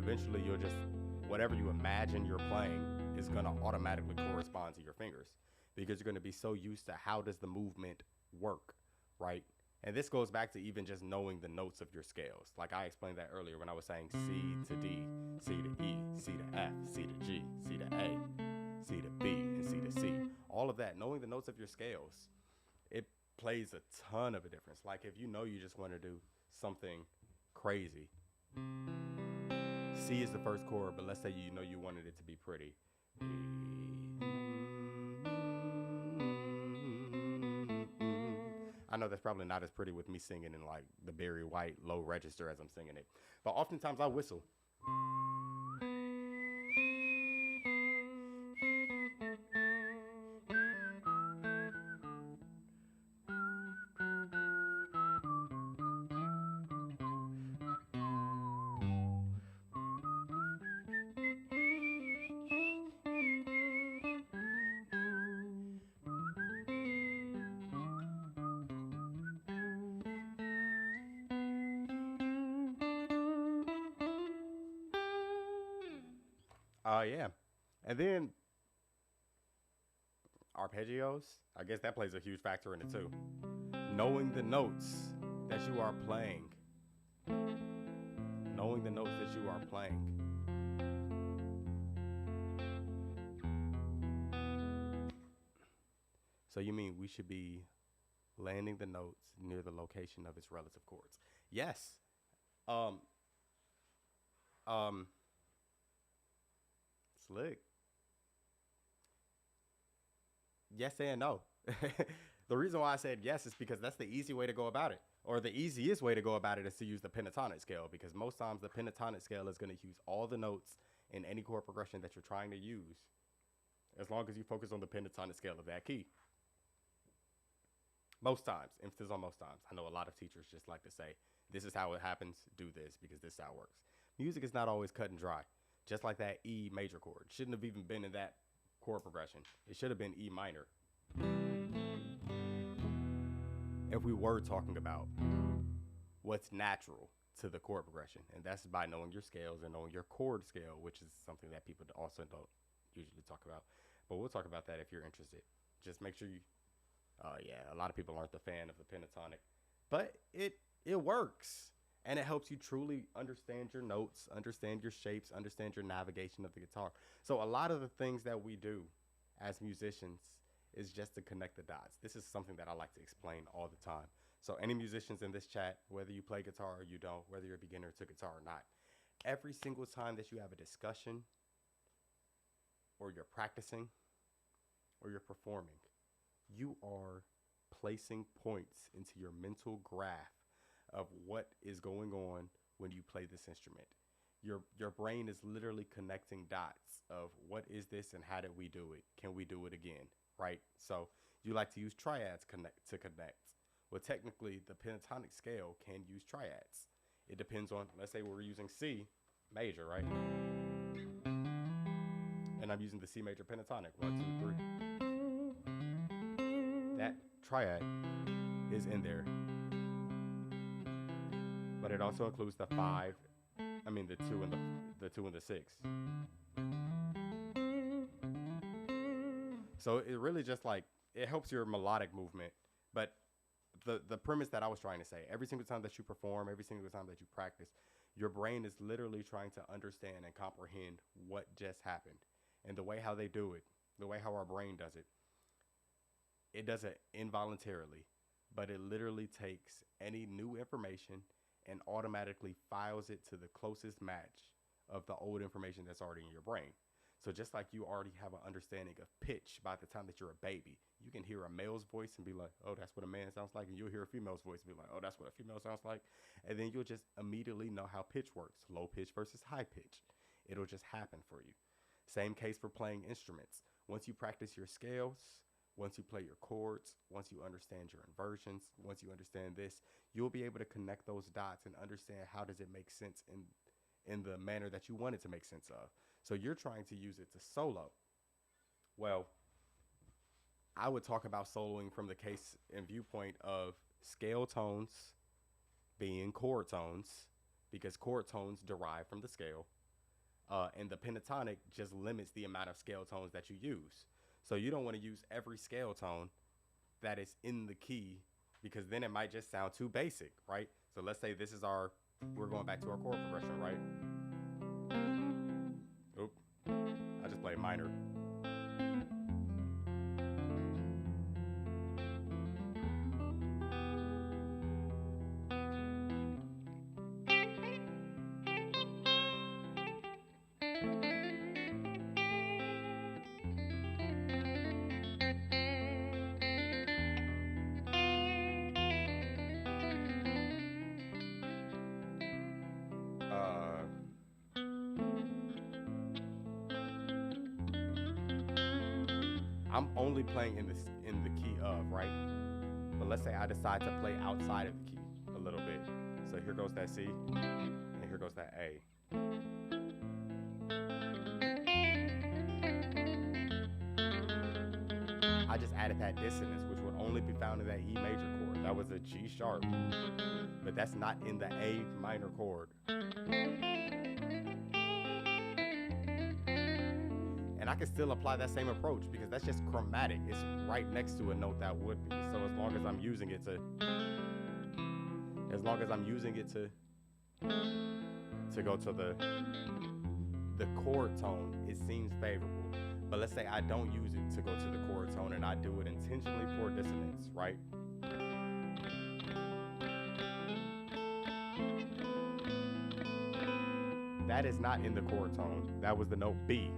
eventually you'll just, whatever you imagine you're playing is going to automatically correspond to your fingers, because you're going to be so used to how does the movement work, right? And this goes back to even just knowing the notes of your scales. Like I explained that earlier when I was saying C to D, C to E, C to F, C to G, C to A, C to B, and C to C. All of that, knowing the notes of your scales, it plays a ton of a difference. Like if you know you just want to do something crazy, C is the first chord, but let's say you know you wanted it to be pretty. I know that's probably not as pretty with me singing in like the Barry White low register as I'm singing it, but oftentimes I whistle. Yeah. And then arpeggios, I guess that plays a huge factor in it too. Knowing the notes that you are playing. Knowing the notes that you are playing. So you mean we should be landing the notes near the location of its relative chords? Yes. Um, Slick. Yes and no. The reason why I said yes is because that's the easy way to go about it. Or the easiest way to go about it is to use the pentatonic scale, because most times the pentatonic scale is going to use all the notes in any chord progression that you're trying to use, as long as you focus on the pentatonic scale of that key. Most times, emphasis on most times. I know a lot of teachers just like to say, this is how it happens, do this, because this is how it works. Music is not always cut and dry. Just like that E major chord. Shouldn't have even been in that chord progression. It should have been E minor. If we were talking about what's natural to the chord progression, and that's by knowing your scales and knowing your chord scale, which is something that people also don't usually talk about. But we'll talk about that if you're interested. Just make sure you, yeah, a lot of people aren't the fan of the pentatonic, but it works. And it helps you truly understand your notes, understand your shapes, understand your navigation of the guitar. So a lot of the things that we do as musicians is just to connect the dots. This is something that I like to explain all the time. So any musicians in this chat, whether you play guitar or you don't, whether you're a beginner to guitar or not, every single time that you have a discussion or you're practicing or you're performing, you are placing points into your mental graph of what is going on when you play this instrument. Your brain is literally connecting dots of what is this and how did we do it? Can we do it again? Right? So you like to use triads to connect. Well, technically, the pentatonic scale can use triads. It depends on, let's say we're using C major, right? And I'm using the C major pentatonic. 1, 2, 3. That triad is in there. But it also includes the 5, the 2 and the 2 and the 6. So it really just like, it helps your melodic movement. But the premise that I was trying to say, every single time that you perform, every single time that you practice, your brain is literally trying to understand and comprehend what just happened. And the way how they do it, the way how our brain does it, it does it involuntarily. But it literally takes any new information and automatically files it to the closest match of the old information that's already in your brain. So just like you already have an understanding of pitch by the time that you're a baby, you can hear a male's voice and be like, oh, that's what a man sounds like. And you'll hear a female's voice and be like, oh, that's what a female sounds like. And then you'll just immediately know how pitch works, low pitch versus high pitch. It'll just happen for you. Same case for playing instruments. Once you practice your scales, once you play your chords, once you understand your inversions, once you understand this, you'll be able to connect those dots and understand how does it make sense in the manner that you want it to make sense of. So you're trying to use it to solo. Well, I would talk about soloing from the case and viewpoint of scale tones being chord tones, because chord tones derive from the scale. And the pentatonic just limits the amount of scale tones that you use. So you don't want to use every scale tone that is in the key because then it might just sound too basic, right? So let's say this is we're going back to our chord progression, right? Oop, I just played minor. I'm only playing in the key of, right? But let's say I decide to play outside of the key a little bit. So here goes that C, and here goes that A. I just added that dissonance, which would only be found in that E major chord. That was a G sharp, but that's not in the A minor chord. And I can still apply that same approach because that's just chromatic. It's right next to a note that would be. So as long as I'm using it to go to the chord tone, it seems favorable. But let's say I don't use it to go to the chord tone and I do it intentionally for dissonance, right? That is not in the chord tone. That was the note B.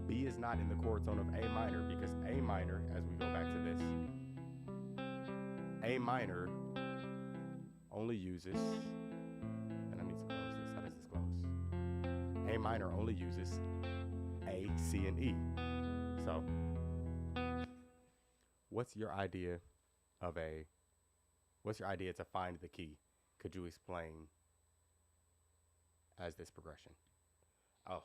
B is not in the chord tone of A minor because A minor, as we go back to this, A minor only uses, and I need to close this. How does this close? A minor only uses A, C, and E. So, what's your idea to find the key? Could you explain as this progression? Oh,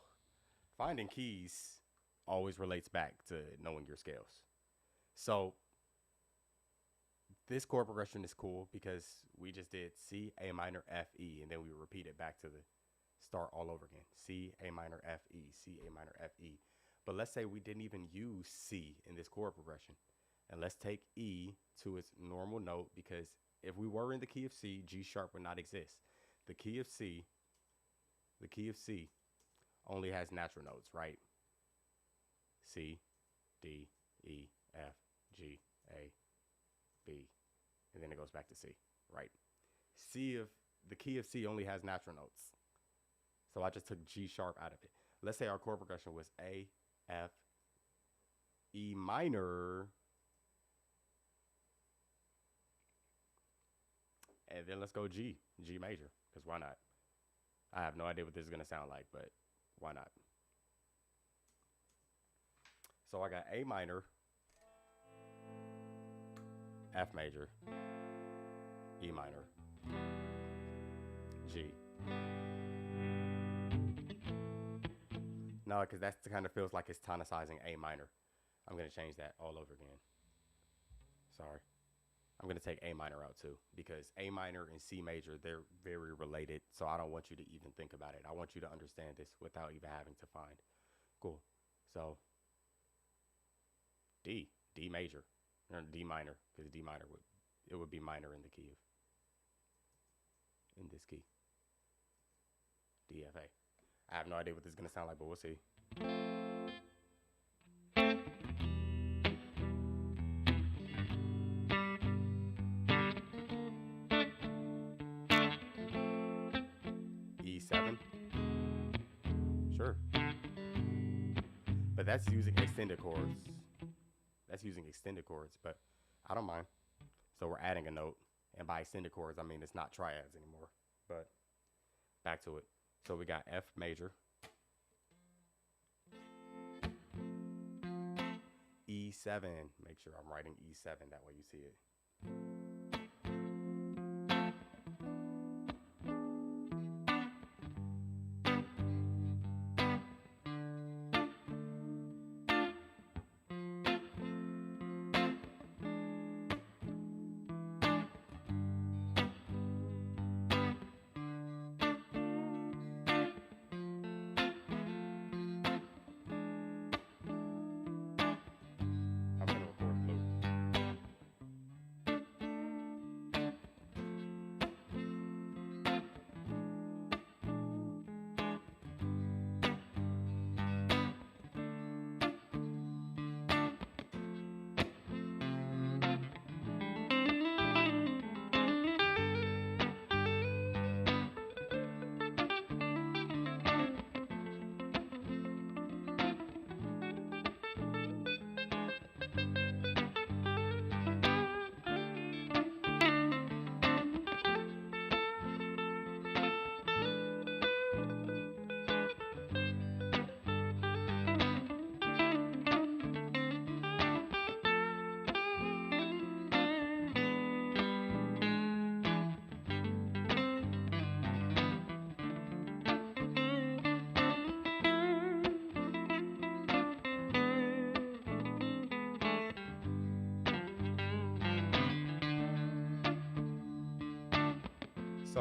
finding keys always relates back to knowing your scales. So this chord progression is cool because we just did C, A minor, F, E, and then we repeat it back to the start all over again. C, A minor, F, E, C, A minor, F, E. But let's say we didn't even use C in this chord progression. And let's take E to its normal note because if we were in the key of C, G sharp would not exist. The key of C only has natural notes, right? C, D, E, F, G, A, B, and then it goes back to C, right? The key of C only has natural notes. So I just took G sharp out of it. Let's say our chord progression was A, F, E minor, and then let's go G major, because why not? I have no idea what this is going to sound like, but why not? So I got A minor, F major, E minor, G. No, because that kind of feels like it's tonicizing A minor. I'm going to change that all over again. Sorry. I'm going to take A minor out too because A minor and C major, they're very related. So I don't want you to even think about it. I want you to understand this without even having to find. Cool. So D major, or D minor, because D minor would be minor in the key in this key. D, F, A. I have no idea what this is going to sound like, but we'll see. E7. Sure. But that's using extended chords. But I don't mind. So we're adding a note. And by extended chords, I mean it's not triads anymore. But back to it. So we got F major, E7. Make sure I'm writing E7, that way you see it.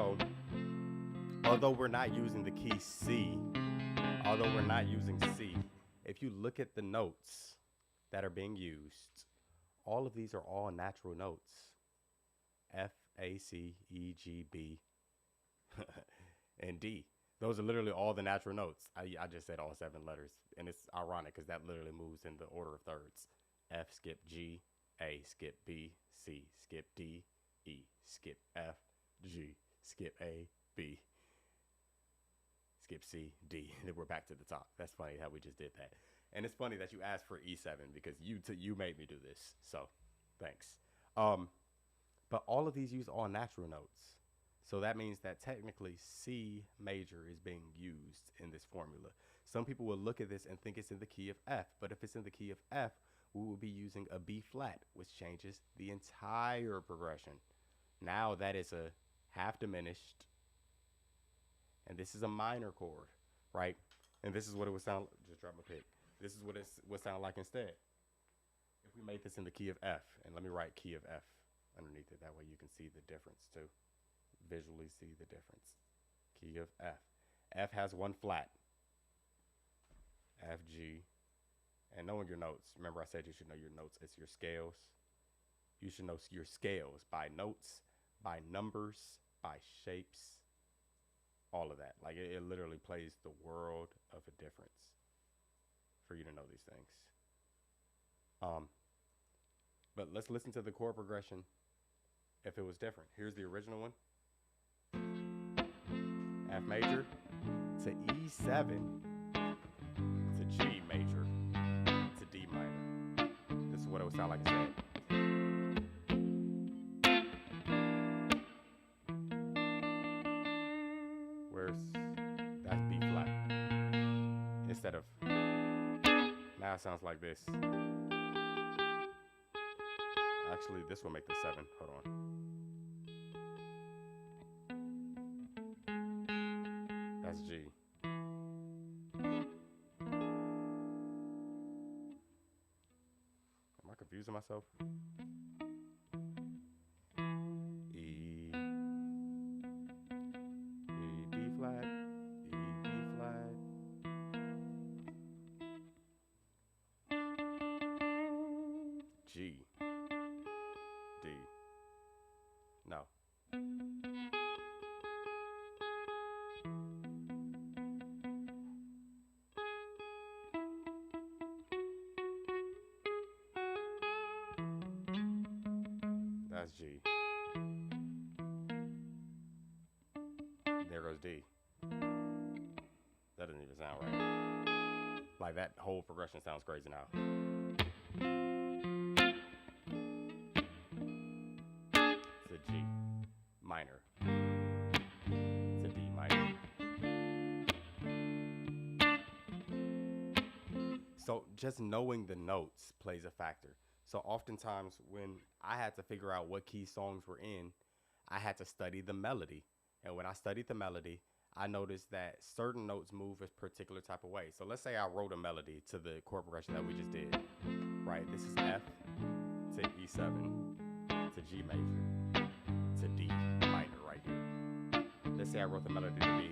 So, although we're not using the key C, although we're not using C, if you look at the notes that are being used, all of these are all natural notes. F, A, C, E, G, B, and D. Those are literally all the natural notes. I just said all 7 letters. And it's ironic because that literally moves in the order of thirds. F, skip G, A, skip B, C, skip D, E, skip F, G, skip A, B, skip C, D. And then we're back to the top. That's funny how we just did that. And it's funny that you asked for E7 because you made me do this. So thanks. But all of these use all natural notes. So that means that technically C major is being used in this formula. Some people will look at this and think it's in the key of F, but if it's in the key of F, we will be using a B flat, which changes the entire progression. Now that is a half diminished, and this is a minor chord, right? And this is what it would sound, just drop my pick. This is what it would sound like instead. If we made this in the key of F, and let me write key of F underneath it, that way you can see the difference too. Visually see the difference. Key of F. F has 1 flat. F, G. And knowing your notes. Remember I said you should know your notes. It's your scales. You should know your scales by notes, by numbers, by shapes, all of that. Like it literally plays the world of a difference for you to know these things. But let's listen to the chord progression if it was different. Here's the original one. F major to E7 to G major to D minor. This is what it would sound like instead. That's B flat. Instead of, now it sounds like this. Actually, this will make the 7. Hold on. That's G. Am I confusing myself? E, B flat, E, B flat. G, D. No. That's G. There goes D. That doesn't even sound right. Like that whole progression sounds crazy now. It's a G minor. It's a D minor. So just knowing the notes plays a factor. So oftentimes when I had to figure out what key songs were in, I had to study the melody. And when I studied the melody, I noticed that certain notes move a particular type of way. So let's say I wrote a melody to the chord progression that we just did, right? This is F to E7 to G major to D minor right here. Let's say I wrote the melody to be.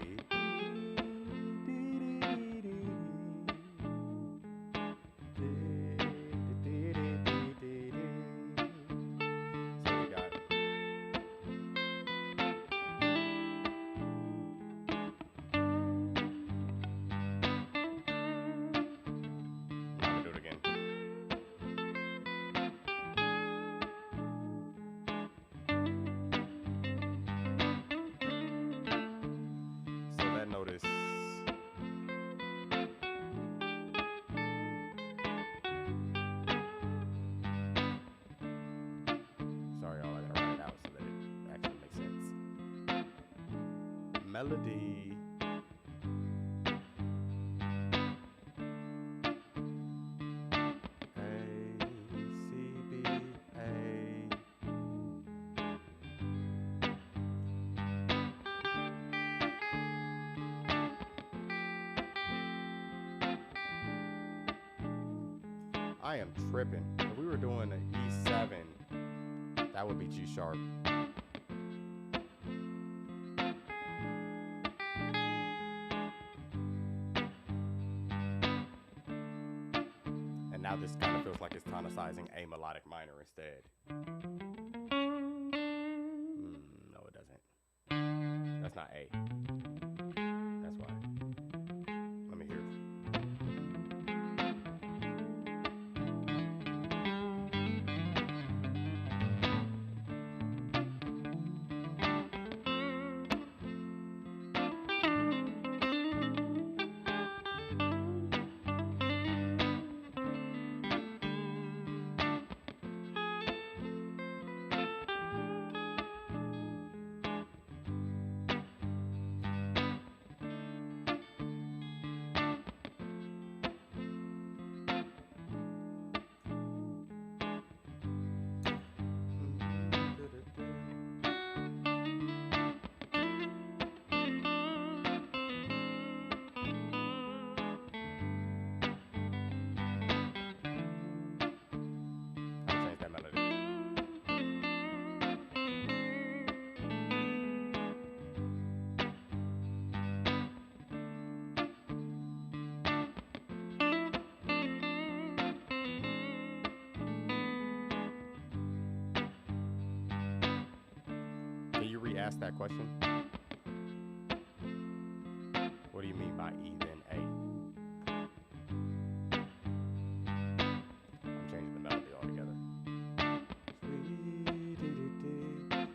Melody. A, C, B, A. I am tripping. If we were doing an E7, that would be G sharp. like it's tonicizing A melodic minor instead. No, it doesn't. That's not A. That's why. Let me hear it. I'll change that melody. Can you re-ask that question? What do you mean by E then A? I'm changing the melody altogether.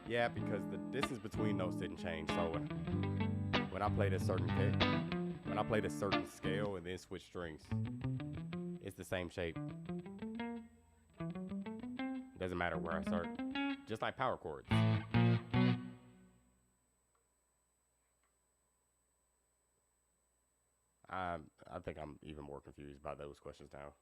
Yeah, because the distance between notes didn't change. So when I played a certain scale and then switch strings, it's the same shape. Doesn't matter where I start. Just like power chords. I think I'm even more confused by those questions now.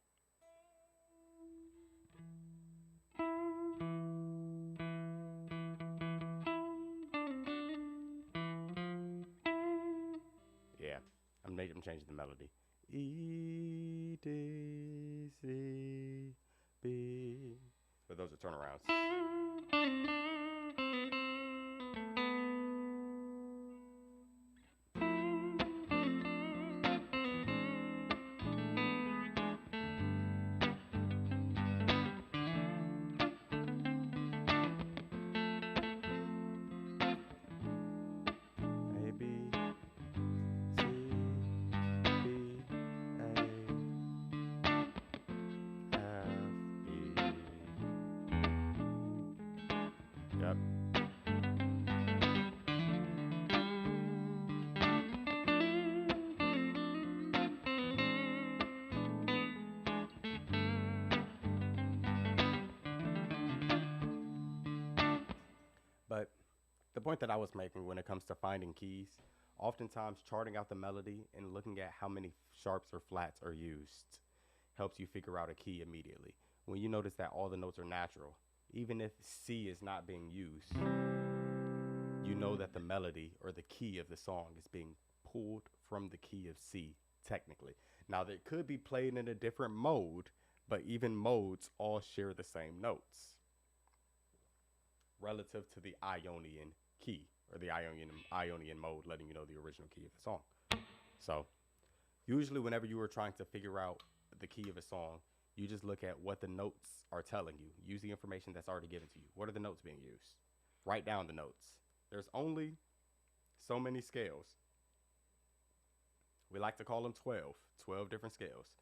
Yeah, I'm changing the melody. E, D, C, B. But those are turnarounds. Yep. But the point that I was making when it comes to finding keys, oftentimes charting out the melody and looking at how many sharps or flats are used helps you figure out a key immediately. When you notice that all the notes are natural, even if C is not being used, you know that the melody or the key of the song is being pulled from the key of C, technically. Now, they could be played in a different mode, but even modes all share the same notes relative to the Ionian key or the Ionian mode, letting you know the original key of the song. So, usually whenever you are trying to figure out the key of a song, you just look at what the notes are telling you. Use the information that's already given to you. What are the notes being used? Write down the notes. There's only so many scales. We like to call them 12 different scales.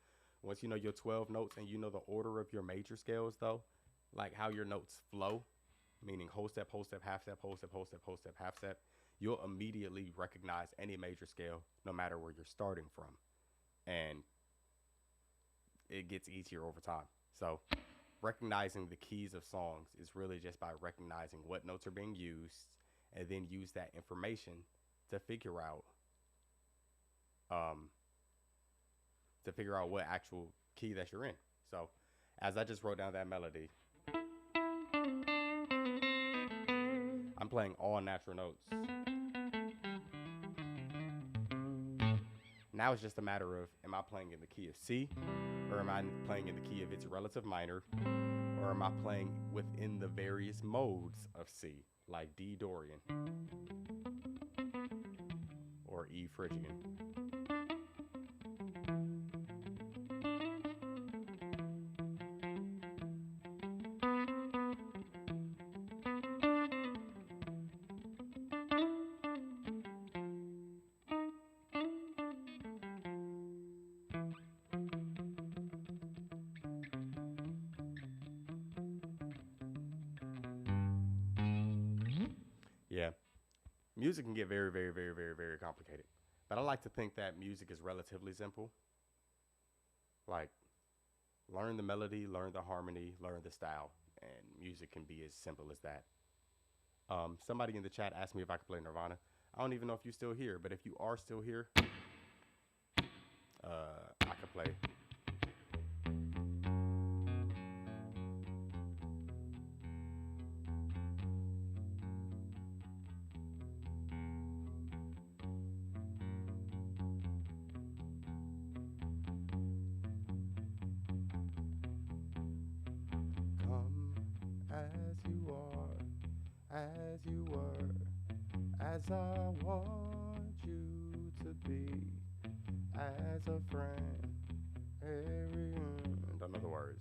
Once you know your 12 notes and you know the order of your major scales though, like how your notes flow, meaning whole step, half step, whole step, half step, you'll immediately recognize any major scale no matter where you're starting from. And it gets easier over time. So recognizing the keys of songs is really just by recognizing what notes are being used and then use that information to figure out what actual key that you're in. So as I just wrote down that melody, I'm playing all natural notes. Now it's just a matter of, am I playing in the key of C, or am I playing in the key of its relative minor, or am I playing within the various modes of C, like D Dorian or E Phrygian. Yeah, music can get very, very, very, very, very complicated. But I like to think that music is relatively simple. Like, learn the melody, learn the harmony, learn the style, and music can be as simple as that. Somebody in the chat asked me if I could play Nirvana. I don't even know if you're still here, but if you are still here, I could play. Come as you are, as you were, as I want you to be, as a friend. Don't know the words.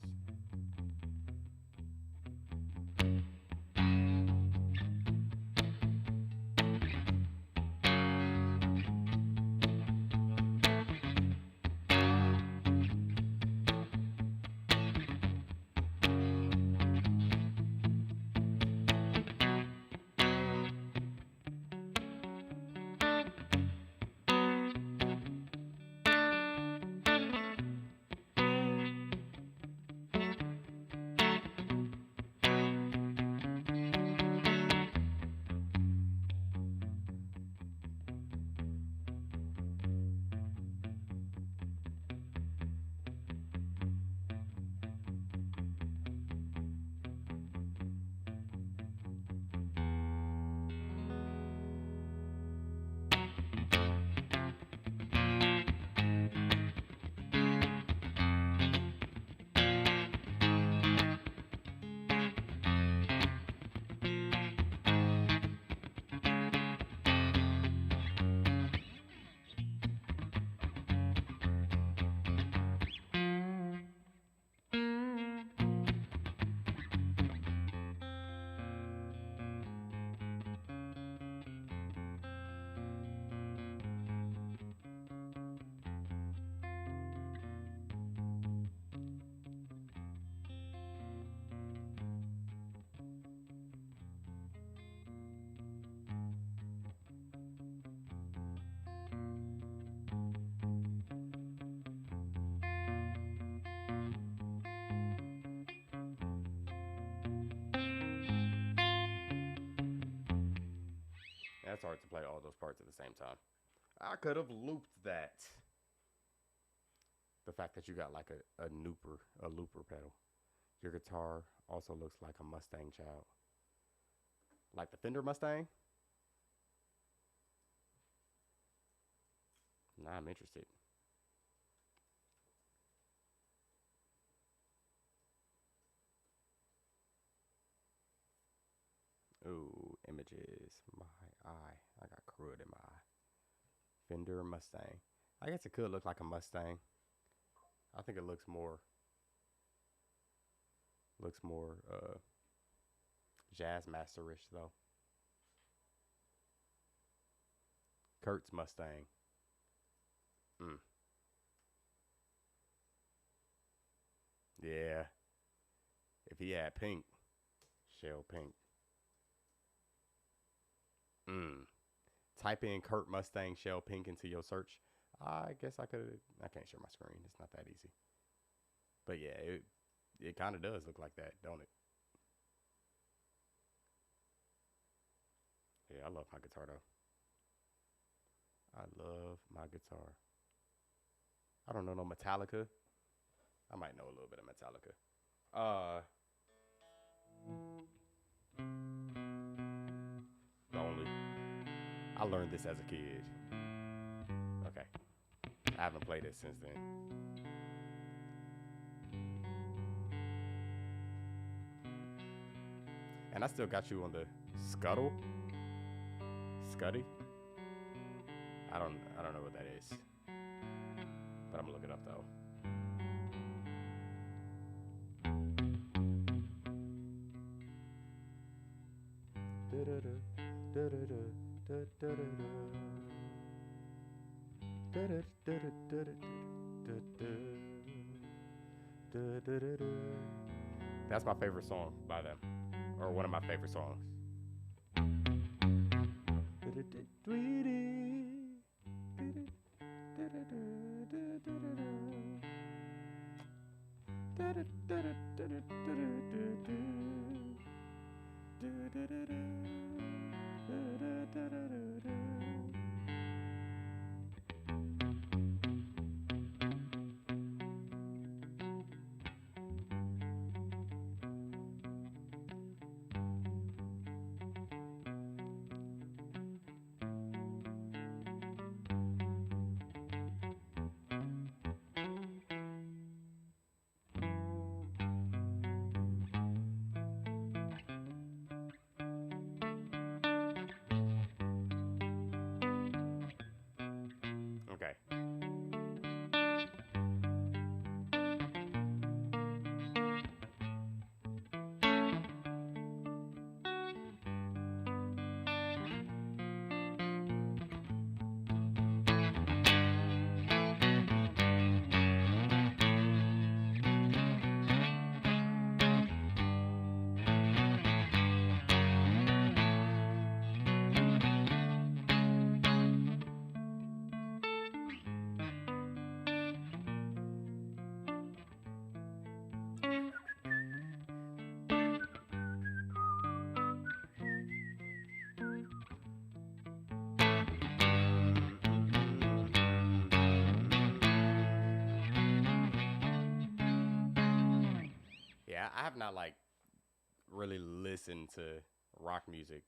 That's hard to play all those parts at the same time. I could have looped that. The fact that you got like a looper pedal. Your guitar also looks like a Mustang child. Like the Fender Mustang? Now I'm interested. Ooh, images. My eye. I got crud in my eye. Fender Mustang. I guess it could look like a Mustang. I think it looks more jazz masterish though. Kurt's Mustang. Mm. Yeah. If he had pink, shell pink. Mm. Type in Kurt Mustang shell pink into your search. I guess I could. I can't share my screen. It's not that easy. But yeah, it kind of does look like that, don't it? Yeah, I love my guitar though. I love my guitar. I don't know no Metallica. I might know a little bit of Metallica. The only I learned this as a kid. Okay, I haven't played it since then. And I still got you on the Scuttle. Scuddy. I don't know what that is, but I'm gonna look it up though. That's my favorite song by them, or one of my favorite songs. Okay. Yeah, I have not like really listened to rock music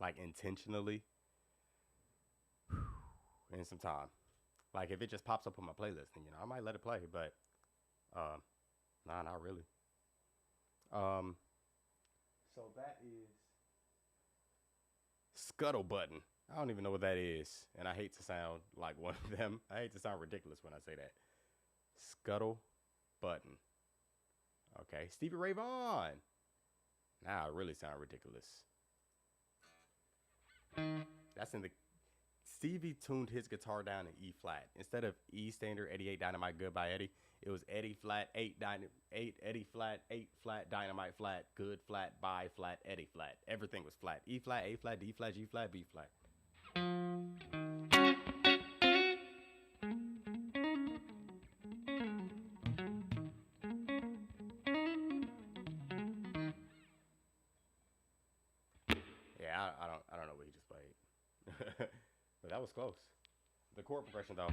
like intentionally in some time. Like if it just pops up on my playlist, then I might let it play. But um, nah, not really. Um, so that is Scuttle Button. I don't even know what that is, and I hate to sound like one of them. I hate to sound ridiculous when I say that. Scuttle Button. Okay, Stevie Ray Vaughan. Now I really sound ridiculous. That's in the Stevie tuned his guitar down in E flat. Instead of E standard 88 Dynamite Good by Eddie, it was Eddie flat, 8 Eddie flat, 8 flat, Dynamite flat, Good flat, by flat, Eddie flat. Everything was flat. E flat, A flat, D flat, G flat, B flat. Yeah, I don't know what he just played. But that was close. The chord progression though.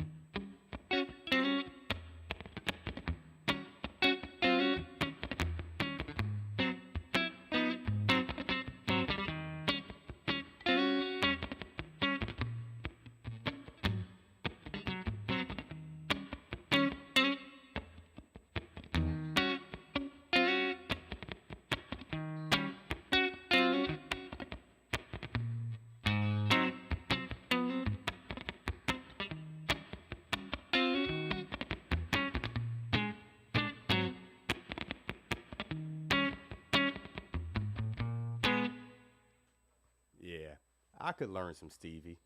Yeah, I could learn some Stevie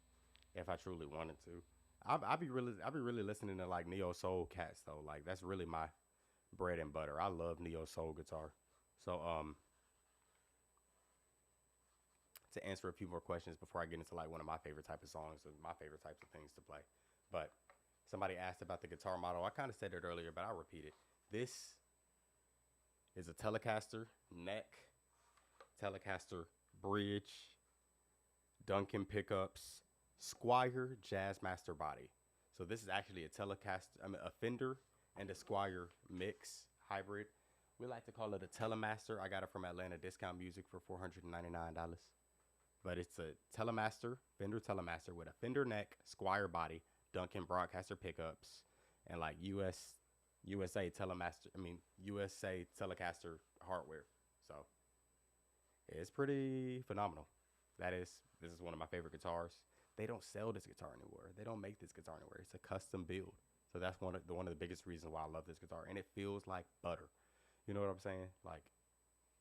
if I truly wanted to. I'd be really listening to like neo soul cats though. Like that's really my bread and butter. I love neo soul guitar. So to answer a few more questions before I get into like one of my favorite type of songs and my favorite types of things to play. But somebody asked about the guitar model. I kind of said it earlier, but I'll repeat it. This is a Telecaster neck, Telecaster bridge, Duncan pickups, Squire Jazzmaster body. So this is actually a Telecaster, a Fender and a Squire mix hybrid. We like to call it a Telemaster. I got it from Atlanta Discount Music for $499. But it's a Telemaster, Fender Telemaster with a Fender neck, Squire body, Duncan Broadcaster pickups, and like USA Telemaster. USA Telecaster hardware. So it's pretty phenomenal. This is one of my favorite guitars. They don't sell this guitar anywhere. They don't make this guitar anywhere. It's a custom build. So that's one of the biggest reasons why I love this guitar. And it feels like butter. You know what I'm saying? Like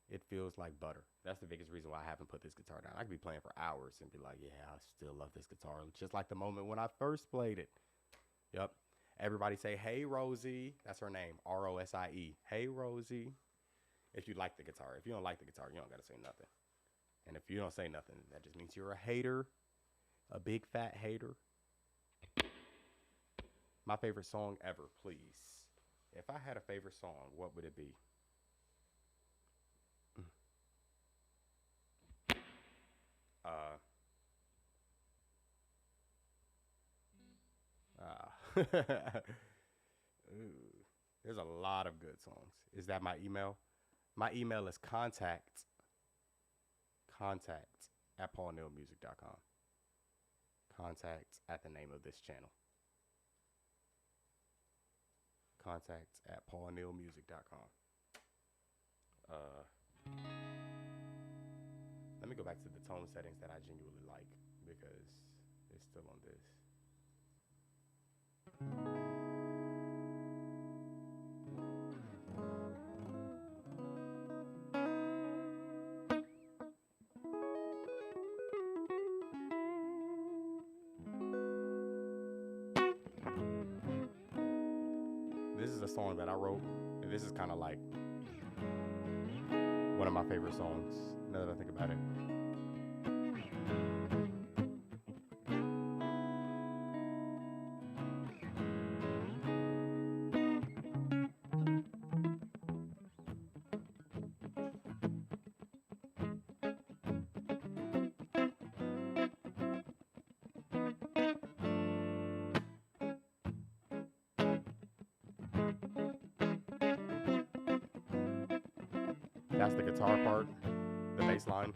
it feels like butter. That's the biggest reason why I haven't put this guitar down. I could be playing for hours and be like, yeah, I still love this guitar. Just like the moment when I first played it. Yep. Everybody say, hey, Rosie. That's her name. Rosie. Hey, Rosie. If you like the guitar. If you don't like the guitar, you don't got to say nothing. And if you don't say nothing, that just means you're a hater. A big fat hater. My favorite song ever, please. If I had a favorite song, what would it be? Uh, Ooh, there's a lot of good songs. Is that my email? My email is contact at paulneilmusic.com. Contact at the name of this channel. Contact at paulneilmusic.com. Let me go back to the tone settings that I genuinely like because it's still on this. This is a song that I wrote, and this is kind of like one of my favorite songs now that I think about it. That's the guitar part, the bass line.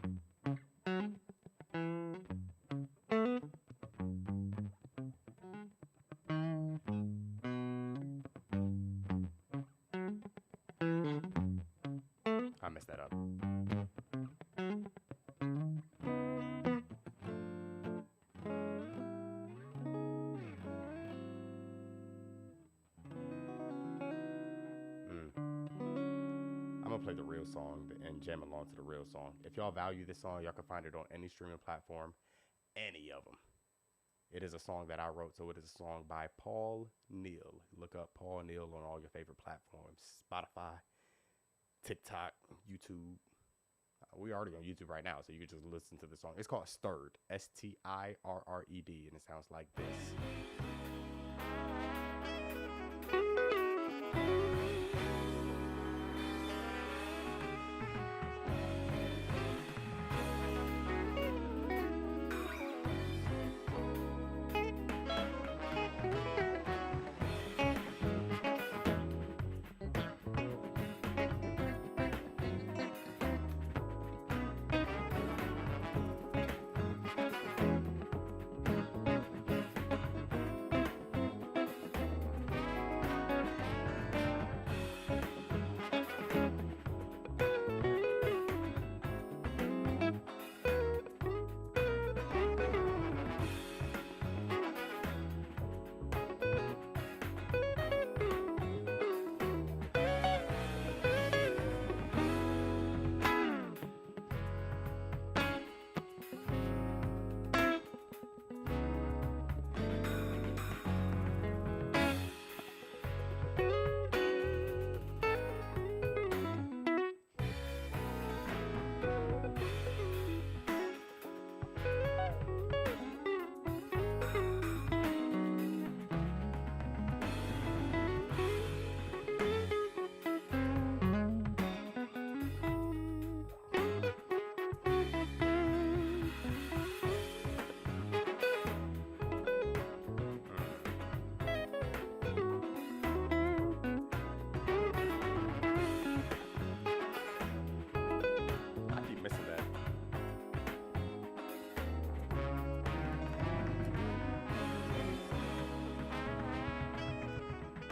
I messed that up. I'm gonna play the real song and jam along to the real song. If y'all value this song, y'all can find it on any streaming platform, any of them. It is a song that I wrote, so it is a song by Paul Neil. Look up Paul Neil on all your favorite platforms: Spotify, TikTok, YouTube. We're already on YouTube right now, so you can just listen to the song. It's called Stirred, Stirred, and it sounds like this.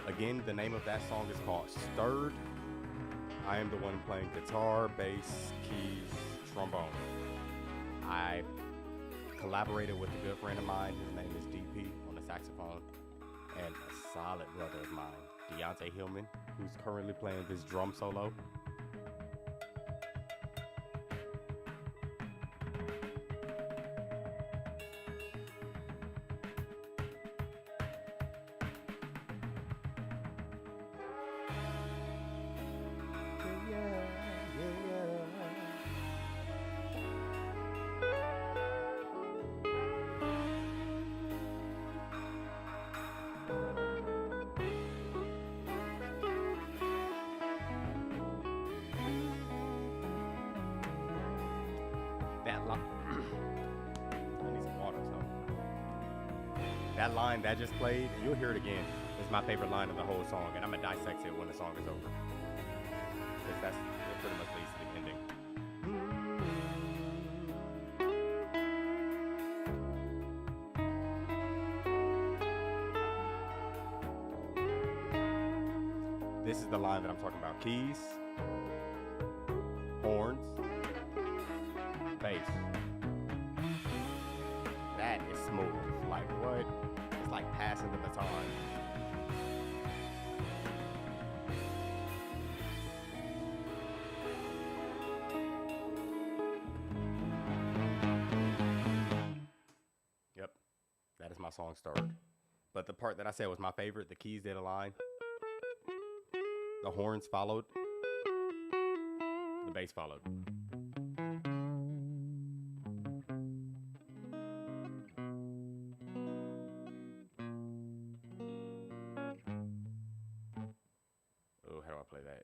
Again, the name of that song is called Stirred. I am the one playing guitar, bass, keys, trombone. I collaborated with a good friend of mine. His name is DP on the saxophone. And a solid brother of mine, Deontay Hillman, who's currently playing this drum solo. That line that just played, and you'll hear it again, is my favorite line of the whole song, and I'm gonna dissect it when the song is over. Because that pretty much leads to the ending. This is the line that I'm talking about. Keys, horns, bass. That is smooth. Like what? It's like passing the baton. Yep, that is my song started. But the part that I said was my favorite, the keys did a line. The horns followed. The bass followed. Oh, how do I play that?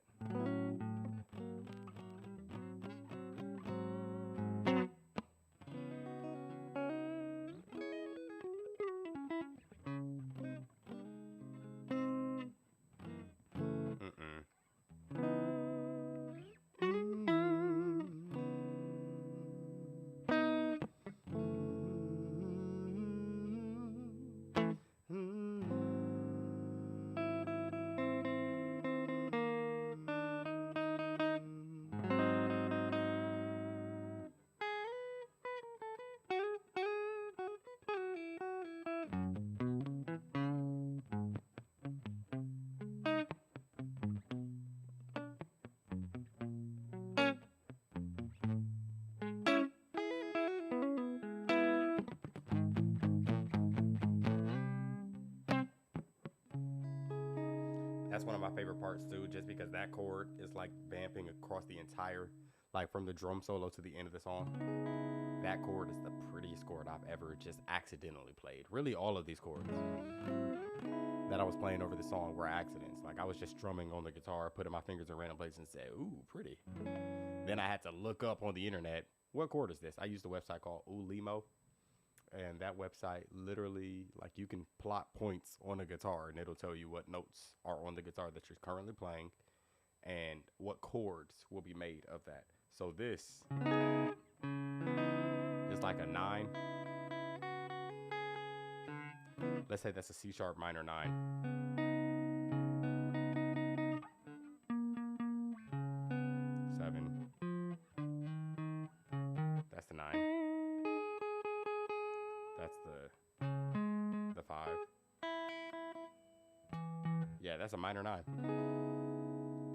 That's one of my favorite parts too, just because that chord is like vamping across the entire, like from the drum solo to the end of the song. That chord is the prettiest chord I've ever just accidentally played. Really, all of these chords that I was playing over the song were accidents. Like I was just strumming on the guitar, putting my fingers in random places and said, ooh, pretty. Then I had to look up on the internet, what chord is this? I used a website called Ulimo. And that website literally, like you can plot points on a guitar and it'll tell you what notes are on the guitar that you're currently playing and what chords will be made of that. So this is like a 9. Let's say that's a C sharp minor 9. That's the 9. That's the 5. Yeah, that's a minor 9.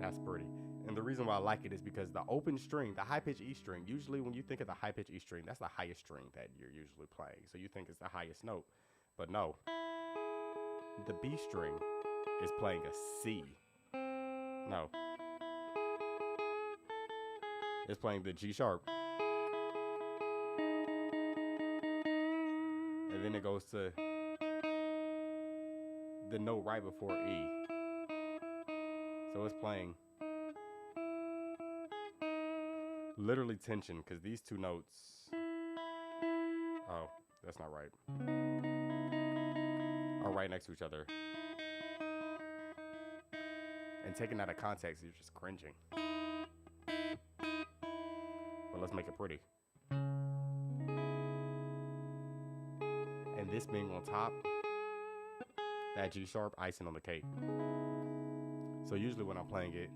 That's pretty. And the reason why I like it is because the open string, the high pitch E string, usually when you think of the high pitch E string, that's the highest string that you're usually playing. So you think it's the highest note. But no. The B string is playing a C. No. It's playing the G sharp. And then it goes to the note right before E. So it's playing literally tension because these two notes. Oh, that's not right. Are right next to each other. And taken out of context, you're just cringing. But let's make it pretty. And this being on top, that G sharp, icing on the cake. So usually when I'm playing it,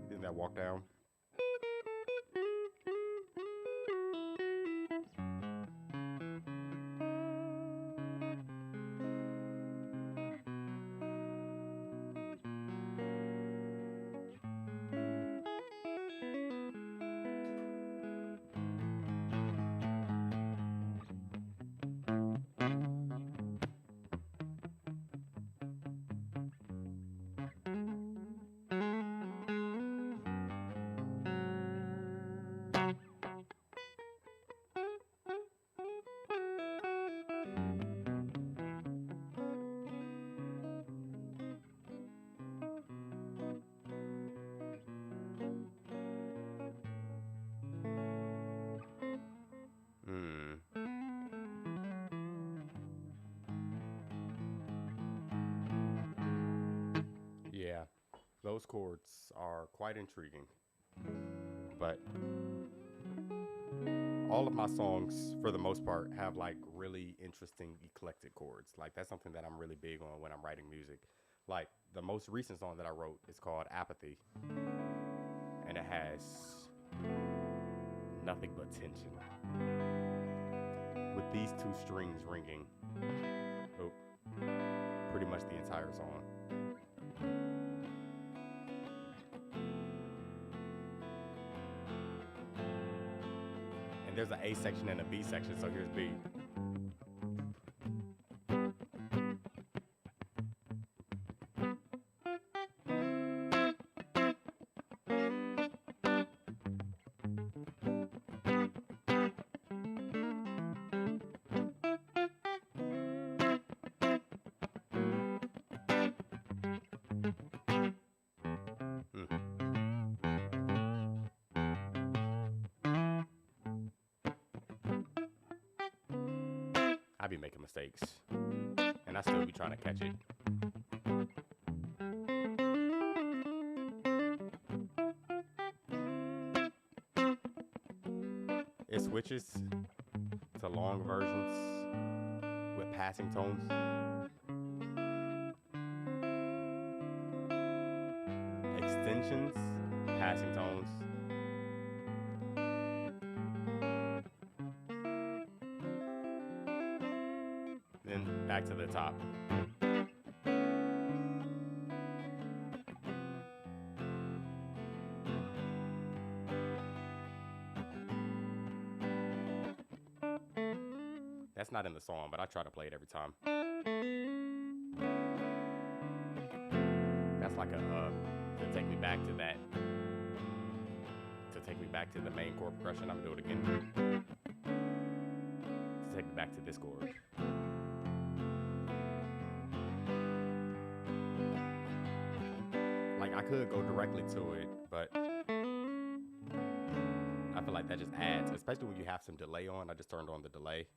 then that walk down. those chords are quite intriguing. But all of my songs, for the most part, have like really interesting, eclectic chords. Like that's something that I'm really big on when I'm writing music. Like the most recent song that I wrote is called Apathy, and it has nothing but tension with these two strings ringing. Oh, pretty much the entire song. And there's an A section and a B section, so here's B. I be making mistakes, and I still be trying to catch it. It switches to long versions with passing tones. Extensions, passing tones. Then back to the top. That's not in the song, but I try to play it every time. That's like a to take me back to that. To take me back to the main chord progression. I'm gonna do it again. To take me back to this chord. Like I could go directly to it, but I feel like that just adds, especially when you have some delay on. I just turned on the delay.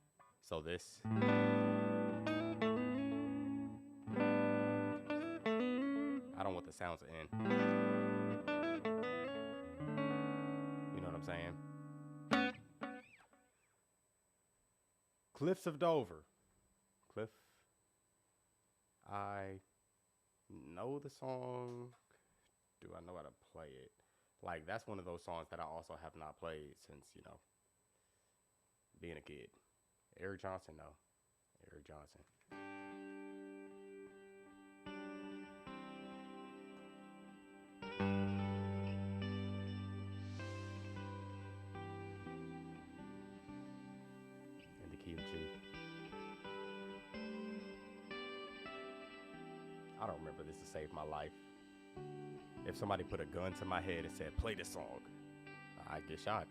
So this. I don't want the sounds to end. You know what I'm saying? Cliffs of Dover. Cliff. I know the song. Do I know how to play it? Like, that's one of those songs that I also have not played since, you know, being a kid. Eric Johnson, no. Eric Johnson. In the key of G. I don't remember this to save my life. If somebody put a gun to my head and said, play this song, I'd get shot.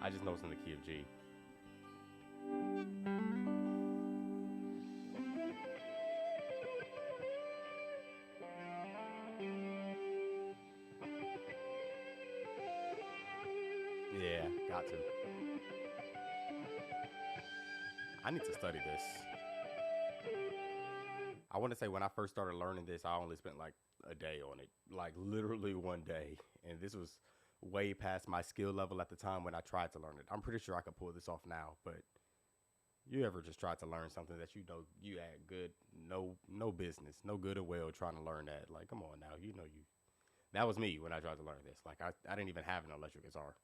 I just know it's in the key of G. Yeah, got to. I need to study this. I want to say when I first started learning this, I only spent like a day on it. Like literally one day. And this was way past my skill level at the time when I tried to learn it. I'm pretty sure I could pull this off now, but you ever just tried to learn something that you know you had no business, no good or well trying to learn that? Like, come on now, you know you. That was me when I tried to learn this. Like, I didn't even have an electric guitar.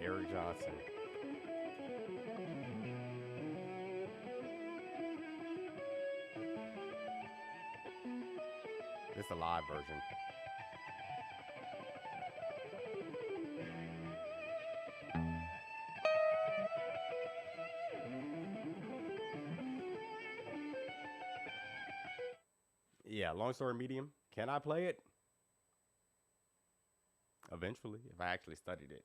Eric Johnson. the live version. Yeah, long story medium. Can I play it? Eventually, if I actually studied it.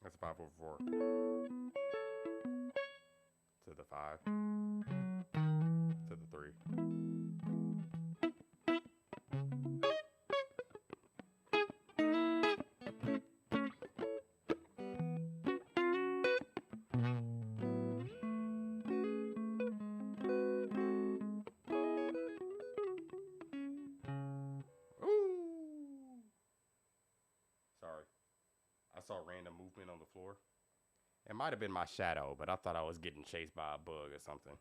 That's 5/4 to the 5 to the 3. Ooh. Sorry. I saw random movement on the floor. It might have been my shadow, but I thought I was getting chased by a bug or something.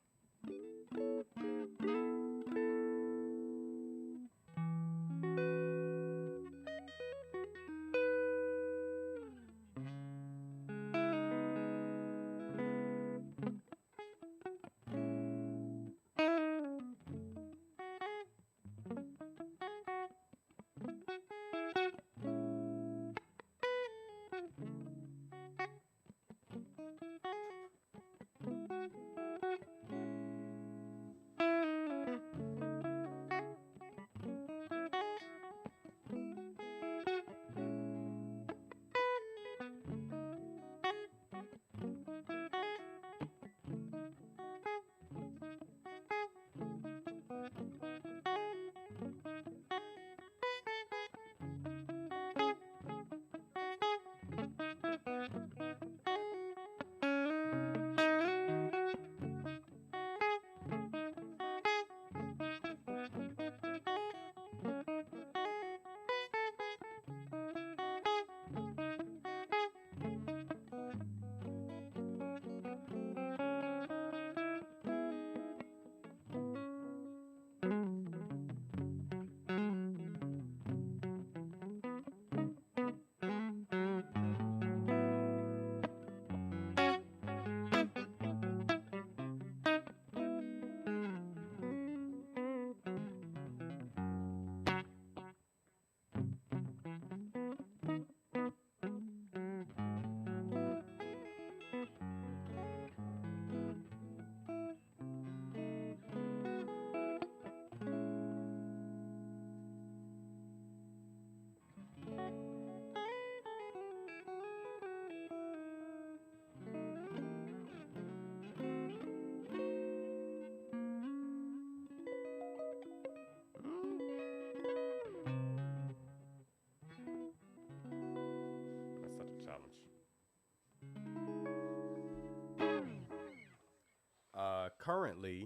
Currently,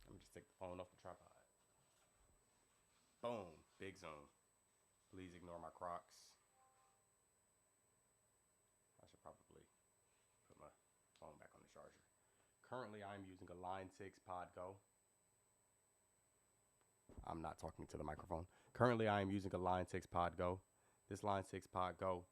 let me just take the phone off the tripod. Boom, big zoom. Please ignore my Crocs. I should probably put my phone back on the charger. Currently, I'm using a Line 6 Pod Go. I'm not talking to the microphone. Currently, I am using a Line 6 Pod Go. This Line 6 Pod Go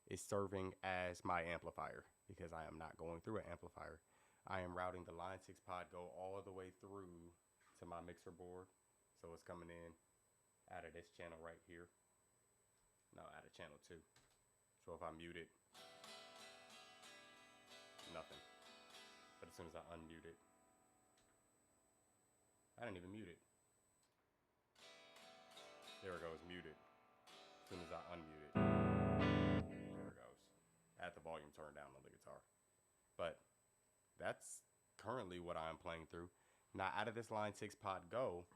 is serving as my amplifier because I am not going through an amplifier. I am routing the Line 6 Pod Go all the way through to my mixer board. So it's coming in out of this channel right here. No, out of channel 2. So if I mute it, nothing. But as soon as I unmute it, I didn't even mute it. There it goes, muted. As soon as I unmute it, there it goes. I had the volume turned down on the guitar. But that's currently what I'm playing through. Now, out of this Line 6 Pod Go,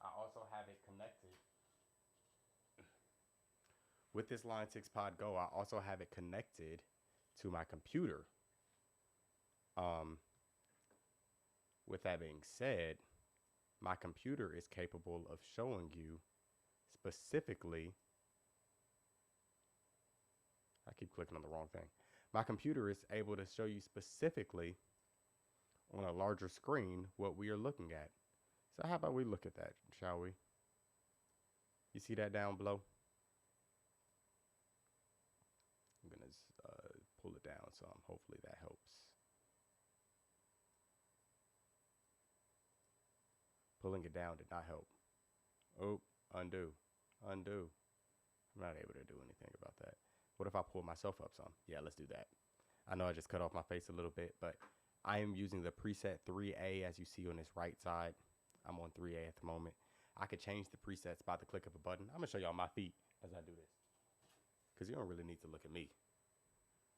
I also have it connected. With this Line 6 Pod Go, I also have it connected to my computer. With that being said, my computer is capable of showing you specifically. I keep clicking on the wrong thing. My computer is able to show you specifically on a larger screen what we are looking at. So how about we look at that, shall we? You see that down below? I'm going to pull it down some. Hopefully that helps. Pulling it down did not help. Oh, undo. Undo. I'm not able to do anything about that. What if I pull myself up some? Yeah, let's do that. I know I just cut off my face a little bit, but I am using the preset 3A as you see on this right side. I'm on 3A at the moment. I could change the presets by the click of a button. I'm going to show y'all my feet as I do this, because you don't really need to look at me.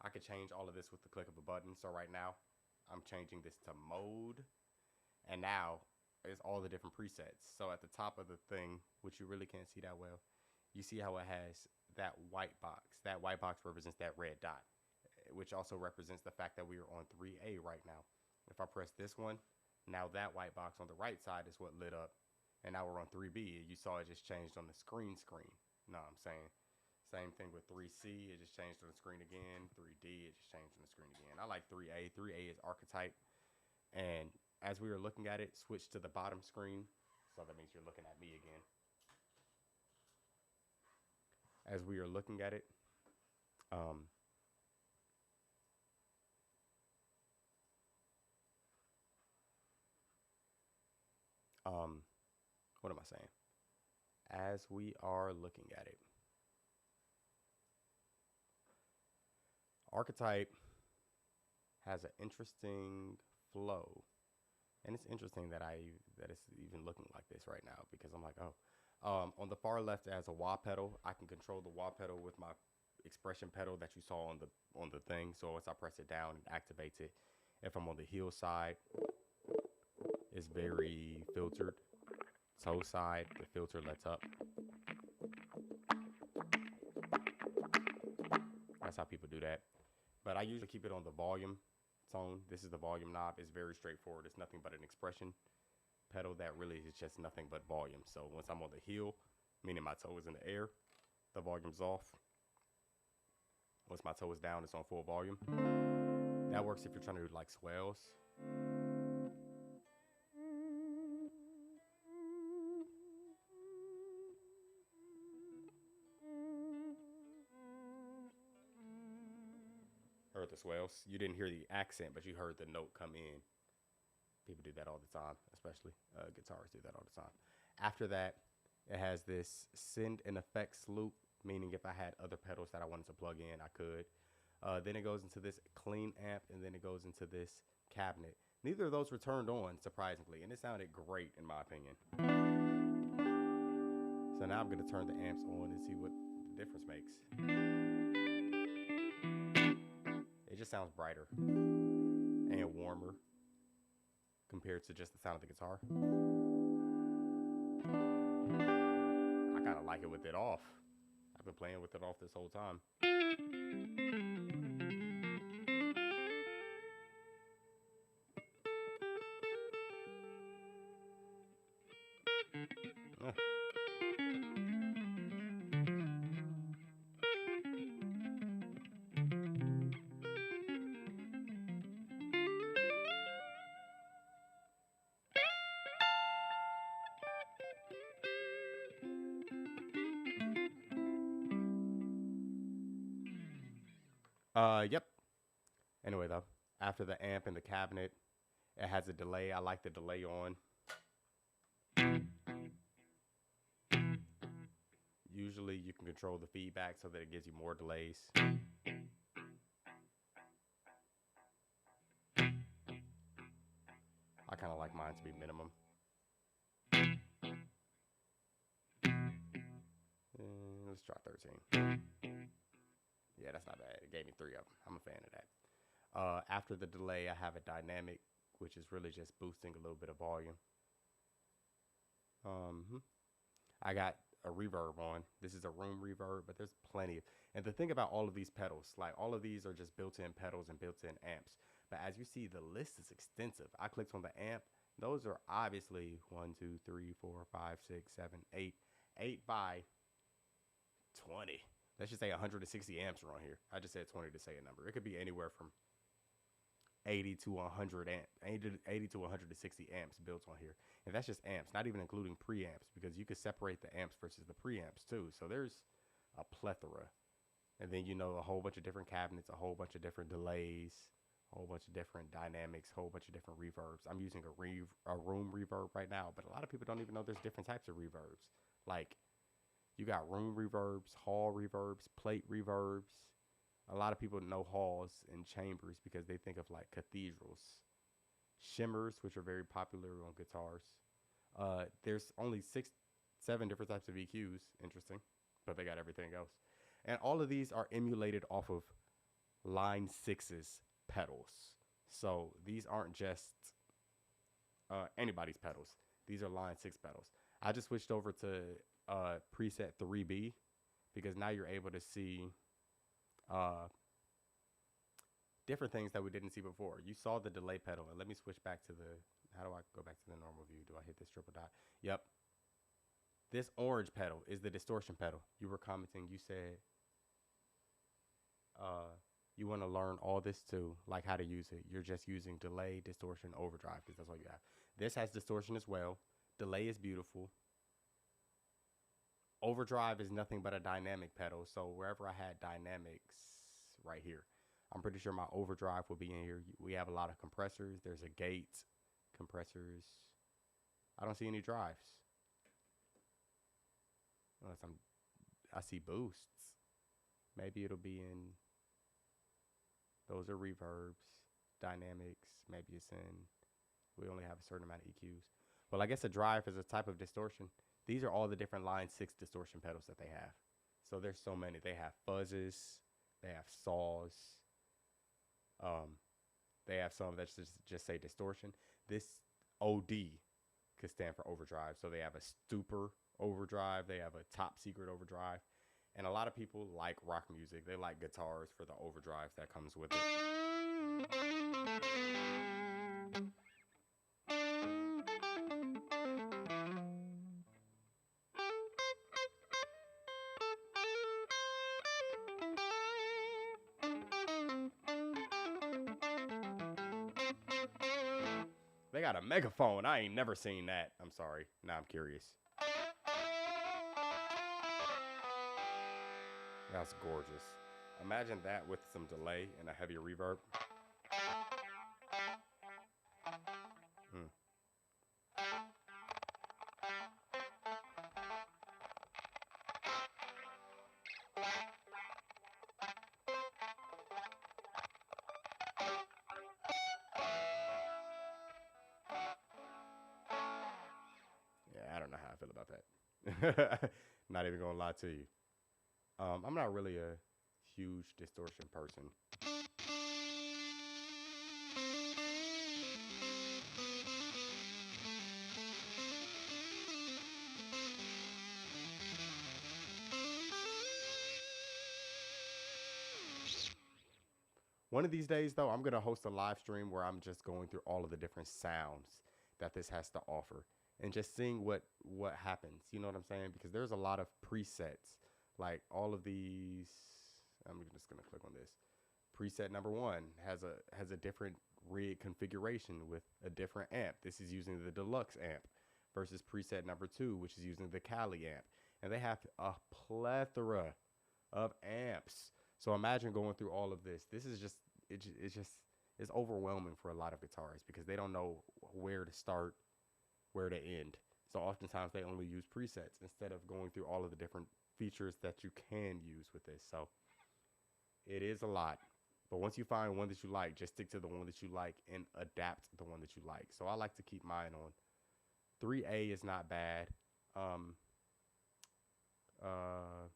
I could change all of this with the click of a button. So right now, I'm changing this to mode. And now, it's all the different presets. So at the top of the thing, which you really can't see that well, you see how it has that white box. That white box represents that red dot, which also represents the fact that we are on 3A right now. If I press this one, now that white box on the right side is what lit up. And now we're on 3B. You saw it just changed on the screen. No, I'm saying same thing with 3C. It just changed on the screen again. 3D, it just changed on the screen again. I like 3A. 3A is archetype. And as we were looking at it, switch to the bottom screen. So that means you're looking at me again. As we are looking at it, what am I saying? As we are looking at it, archetype has an interesting flow, and it's interesting that it's even looking like this right now, because I'm like, oh, on the far left it has a wah pedal. I can control the wah pedal with my expression pedal that you saw on the thing. So once I press it down, it activates it. If I'm on the heel side, it's very filtered. Toe side, the filter lets up. That's how people do that. But I usually keep it on the volume tone. This is the volume knob. It's very straightforward. It's nothing but an expression pedal that really is just nothing but volume. So once I'm on the heel, meaning my toe is in the air, the volume's off. Once my toe is down, it's on full volume. That works if you're trying to do like swells. Heard the swells. You didn't hear the accent, but you heard the note come in. People do that all the time, especially guitarists do that all the time. After that, it has this send an effects loop, meaning if I had other pedals that I wanted to plug in, I could. Then it goes into this clean amp, and then it goes into this cabinet. Neither of those were turned on, surprisingly, and it sounded great in my opinion. So now I'm going to turn the amps on and see what the difference makes. It just sounds brighter and warmer compared to just the sound of the guitar. I kind of like it with it off. I've been playing with it off this whole time. Yep. Anyway, though, after the amp and the cabinet, it has a delay. I like the delay on. Usually, you can control the feedback so that it gives you more delays. I kind of like mine to be minimum. Let's try 13. Yeah, that's not bad. It gave me 3 of them. I'm a fan of that. After the delay, I have a dynamic, which is really just boosting a little bit of volume. I got a reverb on. This is a room reverb, but there's plenty of. And the thing about all of these pedals, like all of these are just built-in pedals and built-in amps. But as you see, the list is extensive. I clicked on the amp. Those are obviously 1, 2, 3, 4, 5, 6, 7, 8, 8 by 20. Let's just say 160 amps are on here. I just said 20 to say a number. It could be anywhere from 80 to 100 80 to 160 amps built on here, and that's just amps, not even including preamps, because you could separate the amps versus the preamps too. So there's a plethora, and then a whole bunch of different cabinets, a whole bunch of different delays, a whole bunch of different dynamics, a whole bunch of different reverbs. I'm using a room reverb right now, but a lot of people don't even know there's different types of reverbs. Like, you got room reverbs, hall reverbs, plate reverbs. A lot of people know halls and chambers because they think of like cathedrals. Shimmers, which are very popular on guitars. There's only 7 different types of EQs. Interesting. But they got everything else. And all of these are emulated off of Line 6's pedals. So these aren't just anybody's pedals. These are Line 6 pedals. I just switched over to preset 3B because now you're able to see different things that we didn't see before. You saw the delay pedal, and let me switch back to how do I go back to the normal view? Do I hit this triple dot? Yep. This orange pedal is the distortion pedal. You were commenting, you said you want to learn all this too, like how to use it. You're just using delay, distortion, overdrive, because that's all you have. This has distortion as well. Delay is beautiful. Overdrive is nothing but a dynamic pedal. So wherever I had dynamics, right here, I'm pretty sure my overdrive will be in here. We have a lot of compressors. There's a gate, compressors. I don't see any drives. Unless I see boosts. Maybe it'll be in, those are reverbs, dynamics. Maybe it's in, we only have a certain amount of EQs. Well, I guess a drive is a type of distortion. These are all the different Line 6 distortion pedals that they have. So there's so many. They have fuzzes. They have saws. They have some that just say distortion. This OD could stand for overdrive. So they have a stupor overdrive. They have a top secret overdrive. And a lot of people like rock music. They like guitars for the overdrive that comes with it. They got a megaphone. I ain't never seen that. I'm sorry. Now I'm curious. That's gorgeous. Imagine that with some delay and a heavier reverb. Yeah, I don't know how I feel about that. Not even gonna lie to you. I'm not really a huge distortion person. One of these days, though, I'm going to host a live stream where I'm just going through all of the different sounds that this has to offer and just seeing what happens. You know what I'm saying? Because there's a lot of presets. Like all of these, I'm just going to click on this. Preset number 1 has a different rig configuration with a different amp. This is using the deluxe amp versus preset number 2, which is using the Cali amp. And they have a plethora of amps. So imagine going through all of this. This is just it's overwhelming for a lot of guitarists because they don't know where to start, where to end. So oftentimes they only use presets instead of going through all of the different features that you can use with this. So it is a lot. But once you find one that you like, just stick to the one that you like and adapt the one that you like. So I like to keep mine on 3A is not bad. Uh,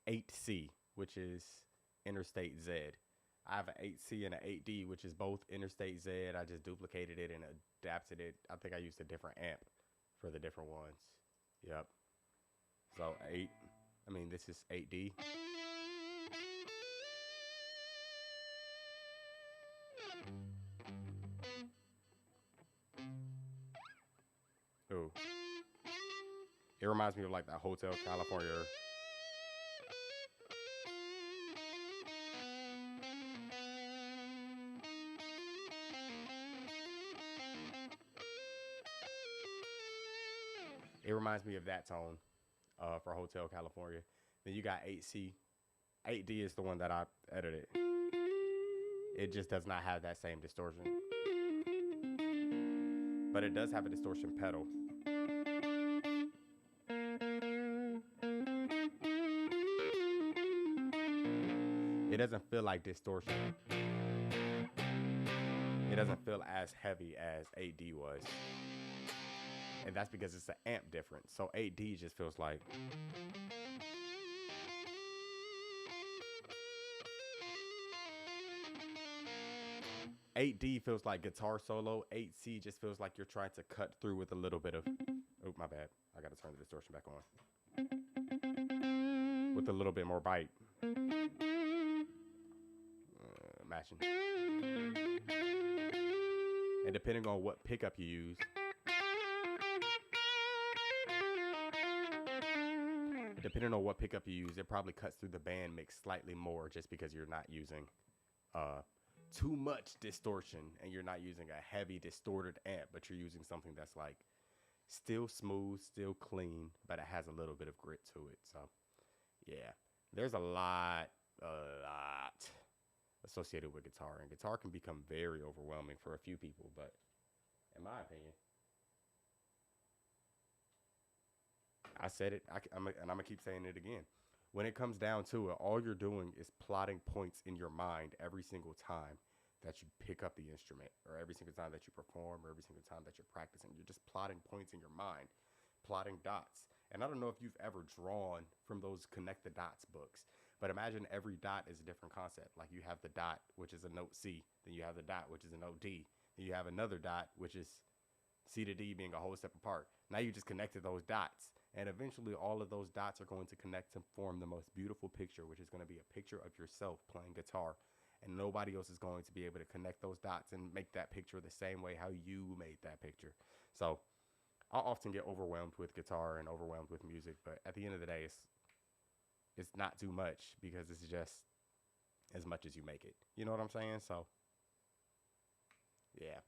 8C, which is Interstate Z. I have an 8C and an 8D, which is both Interstate Z. I just duplicated it and adapted it. I think I used a different amp for the different ones. Yep. So this is 8D. Ooh. It reminds me of like that Hotel California. It reminds me of that tone for Hotel California. Then you got 8C. 8D is the one that I edited. It just does not have that same distortion. But it does have a distortion pedal. It doesn't feel like distortion. It doesn't feel as heavy as 8D was. And that's because it's an amp difference. So 8D just feels like... 8D feels like guitar solo. 8C just feels like you're trying to cut through with a little bit of... Oh, my bad. I got to turn the distortion back on. With a little bit more bite. Matching. And depending on what pickup you use... Depending on what pickup you use, it probably cuts through the band mix slightly more just because you're not using too much distortion and you're not using a heavy distorted amp, but you're using something that's like still smooth, still clean, but it has a little bit of grit to it. So yeah, there's a lot associated with guitar, and guitar can become very overwhelming for a few people, but in my opinion, I said it, and I'm going to keep saying it again. When it comes down to it, all you're doing is plotting points in your mind every single time that you pick up the instrument, or every single time that you perform, or every single time that you're practicing. You're just plotting points in your mind, plotting dots. And I don't know if you've ever drawn from those Connect the Dots books, but imagine every dot is a different concept. Like you have the dot, which is a note C, then you have the dot, which is a note D, then you have another dot, which is C to D being a whole step apart. Now you just connected those dots. And eventually all of those dots are going to connect to form the most beautiful picture, which is going to be a picture of yourself playing guitar. And nobody else is going to be able to connect those dots and make that picture the same way how you made that picture. So I often get overwhelmed with guitar and overwhelmed with music, but at the end of the day, it's not too much because it's just as much as you make it. You know what I'm saying? So yeah.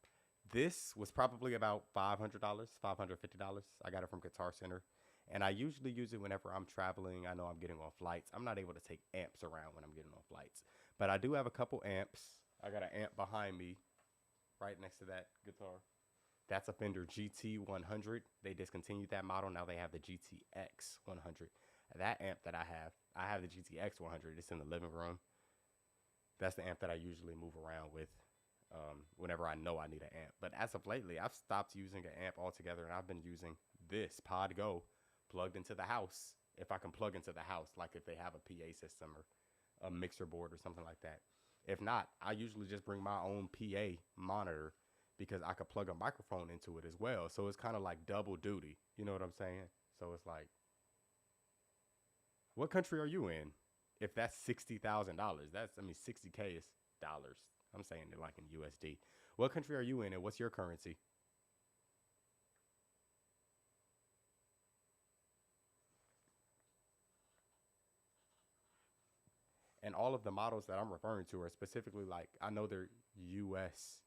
This was probably about $500, $550. I got it from Guitar Center. And I usually use it whenever I'm traveling. I know I'm getting on flights. I'm not able to take amps around when I'm getting on flights. But I do have a couple amps. I got an amp behind me right next to that guitar. That's a Fender GT100. They discontinued that model. Now they have the GTX100. That amp that I have the GTX100. It's in the living room. That's the amp that I usually move around with whenever I know I need an amp. But as of lately, I've stopped using an amp altogether, and I've been using this Pod Go plugged into the house. If I can plug into the house, like if they have a PA system or a mixer board or something like that. If not, I usually just bring my own PA monitor because I could plug a microphone into it as well. So it's kind of like double duty. You know what I'm saying? So it's like, what country are you in? If that's $60,000, that's, 60K is dollars. I'm saying it like in USD. What country are you in and what's your currency? And all of the models that I'm referring to are specifically like, I know they're US,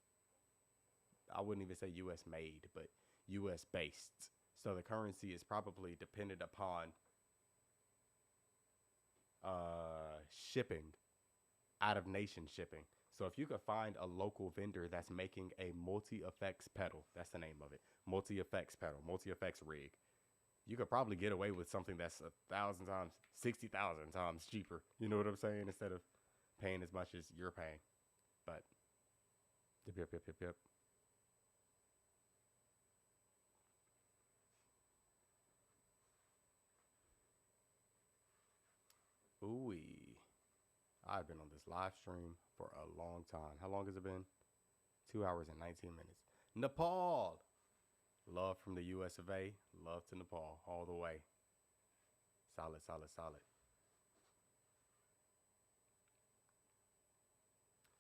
I wouldn't even say US made, but US based. So the currency is probably dependent upon shipping, out of nation shipping. So if you could find a local vendor that's making a multi effects pedal, that's the name of it, multi effects pedal, multi effects rig, you could probably get away with something that's 1,000 times, 60,000 times cheaper. You know what I'm saying? Instead of paying as much as you're paying. But yep, yep, yep, yep, yep. Ooh, I've been on this live stream for a long time. How long has it been? 2 hours and 19 minutes. Nepal. Love from the US of A. Love to Nepal all the way. Solid, solid, solid.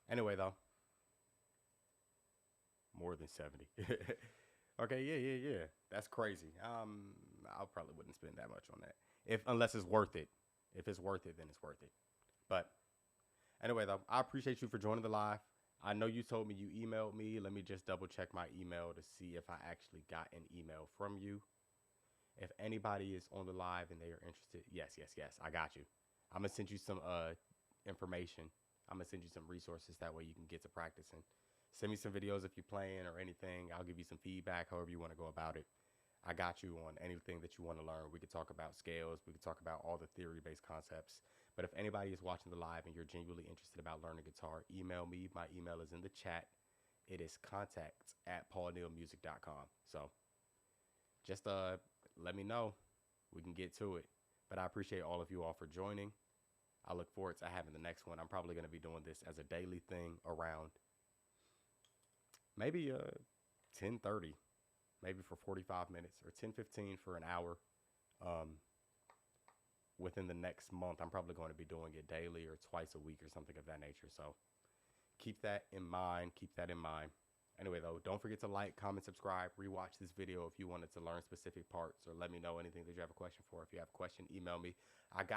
Anyway, though, more than 70. Okay, yeah, yeah, yeah. That's crazy. I probably wouldn't spend that much on that. If unless it's worth it. If it's worth it, then it's worth it. But anyway, though, I appreciate you for joining the live. I know you told me you emailed me. Let me just double check my email to see if I actually got an email from you. If anybody is on the live and they are interested, yes, yes, yes, I got you. I'm gonna send you some information. I'm gonna send you some resources that way you can get to practicing. Send me some videos if you're playing or anything. I'll give you some feedback, however you want to go about it. I got you on anything that you want to learn. We could talk about scales. We could talk about all the theory-based concepts. But if anybody is watching the live and you're genuinely interested about learning guitar, email me. My email is in the chat. It is contact@paulneilmusic.com. So just let me know. We can get to it. But I appreciate all of you all for joining. I look forward to having the next one. I'm probably going to be doing this as a daily thing around maybe 10:30, maybe for 45 minutes, or 10:15 for an hour. Um, Within the next month, I'm probably going to be doing it daily or twice a week or something of that nature. So keep that in mind. Keep that in mind. Anyway, though, don't forget to like, comment, subscribe, rewatch this video if you wanted to learn specific parts, or let me know anything that you have a question for. If you have a question, email me. I got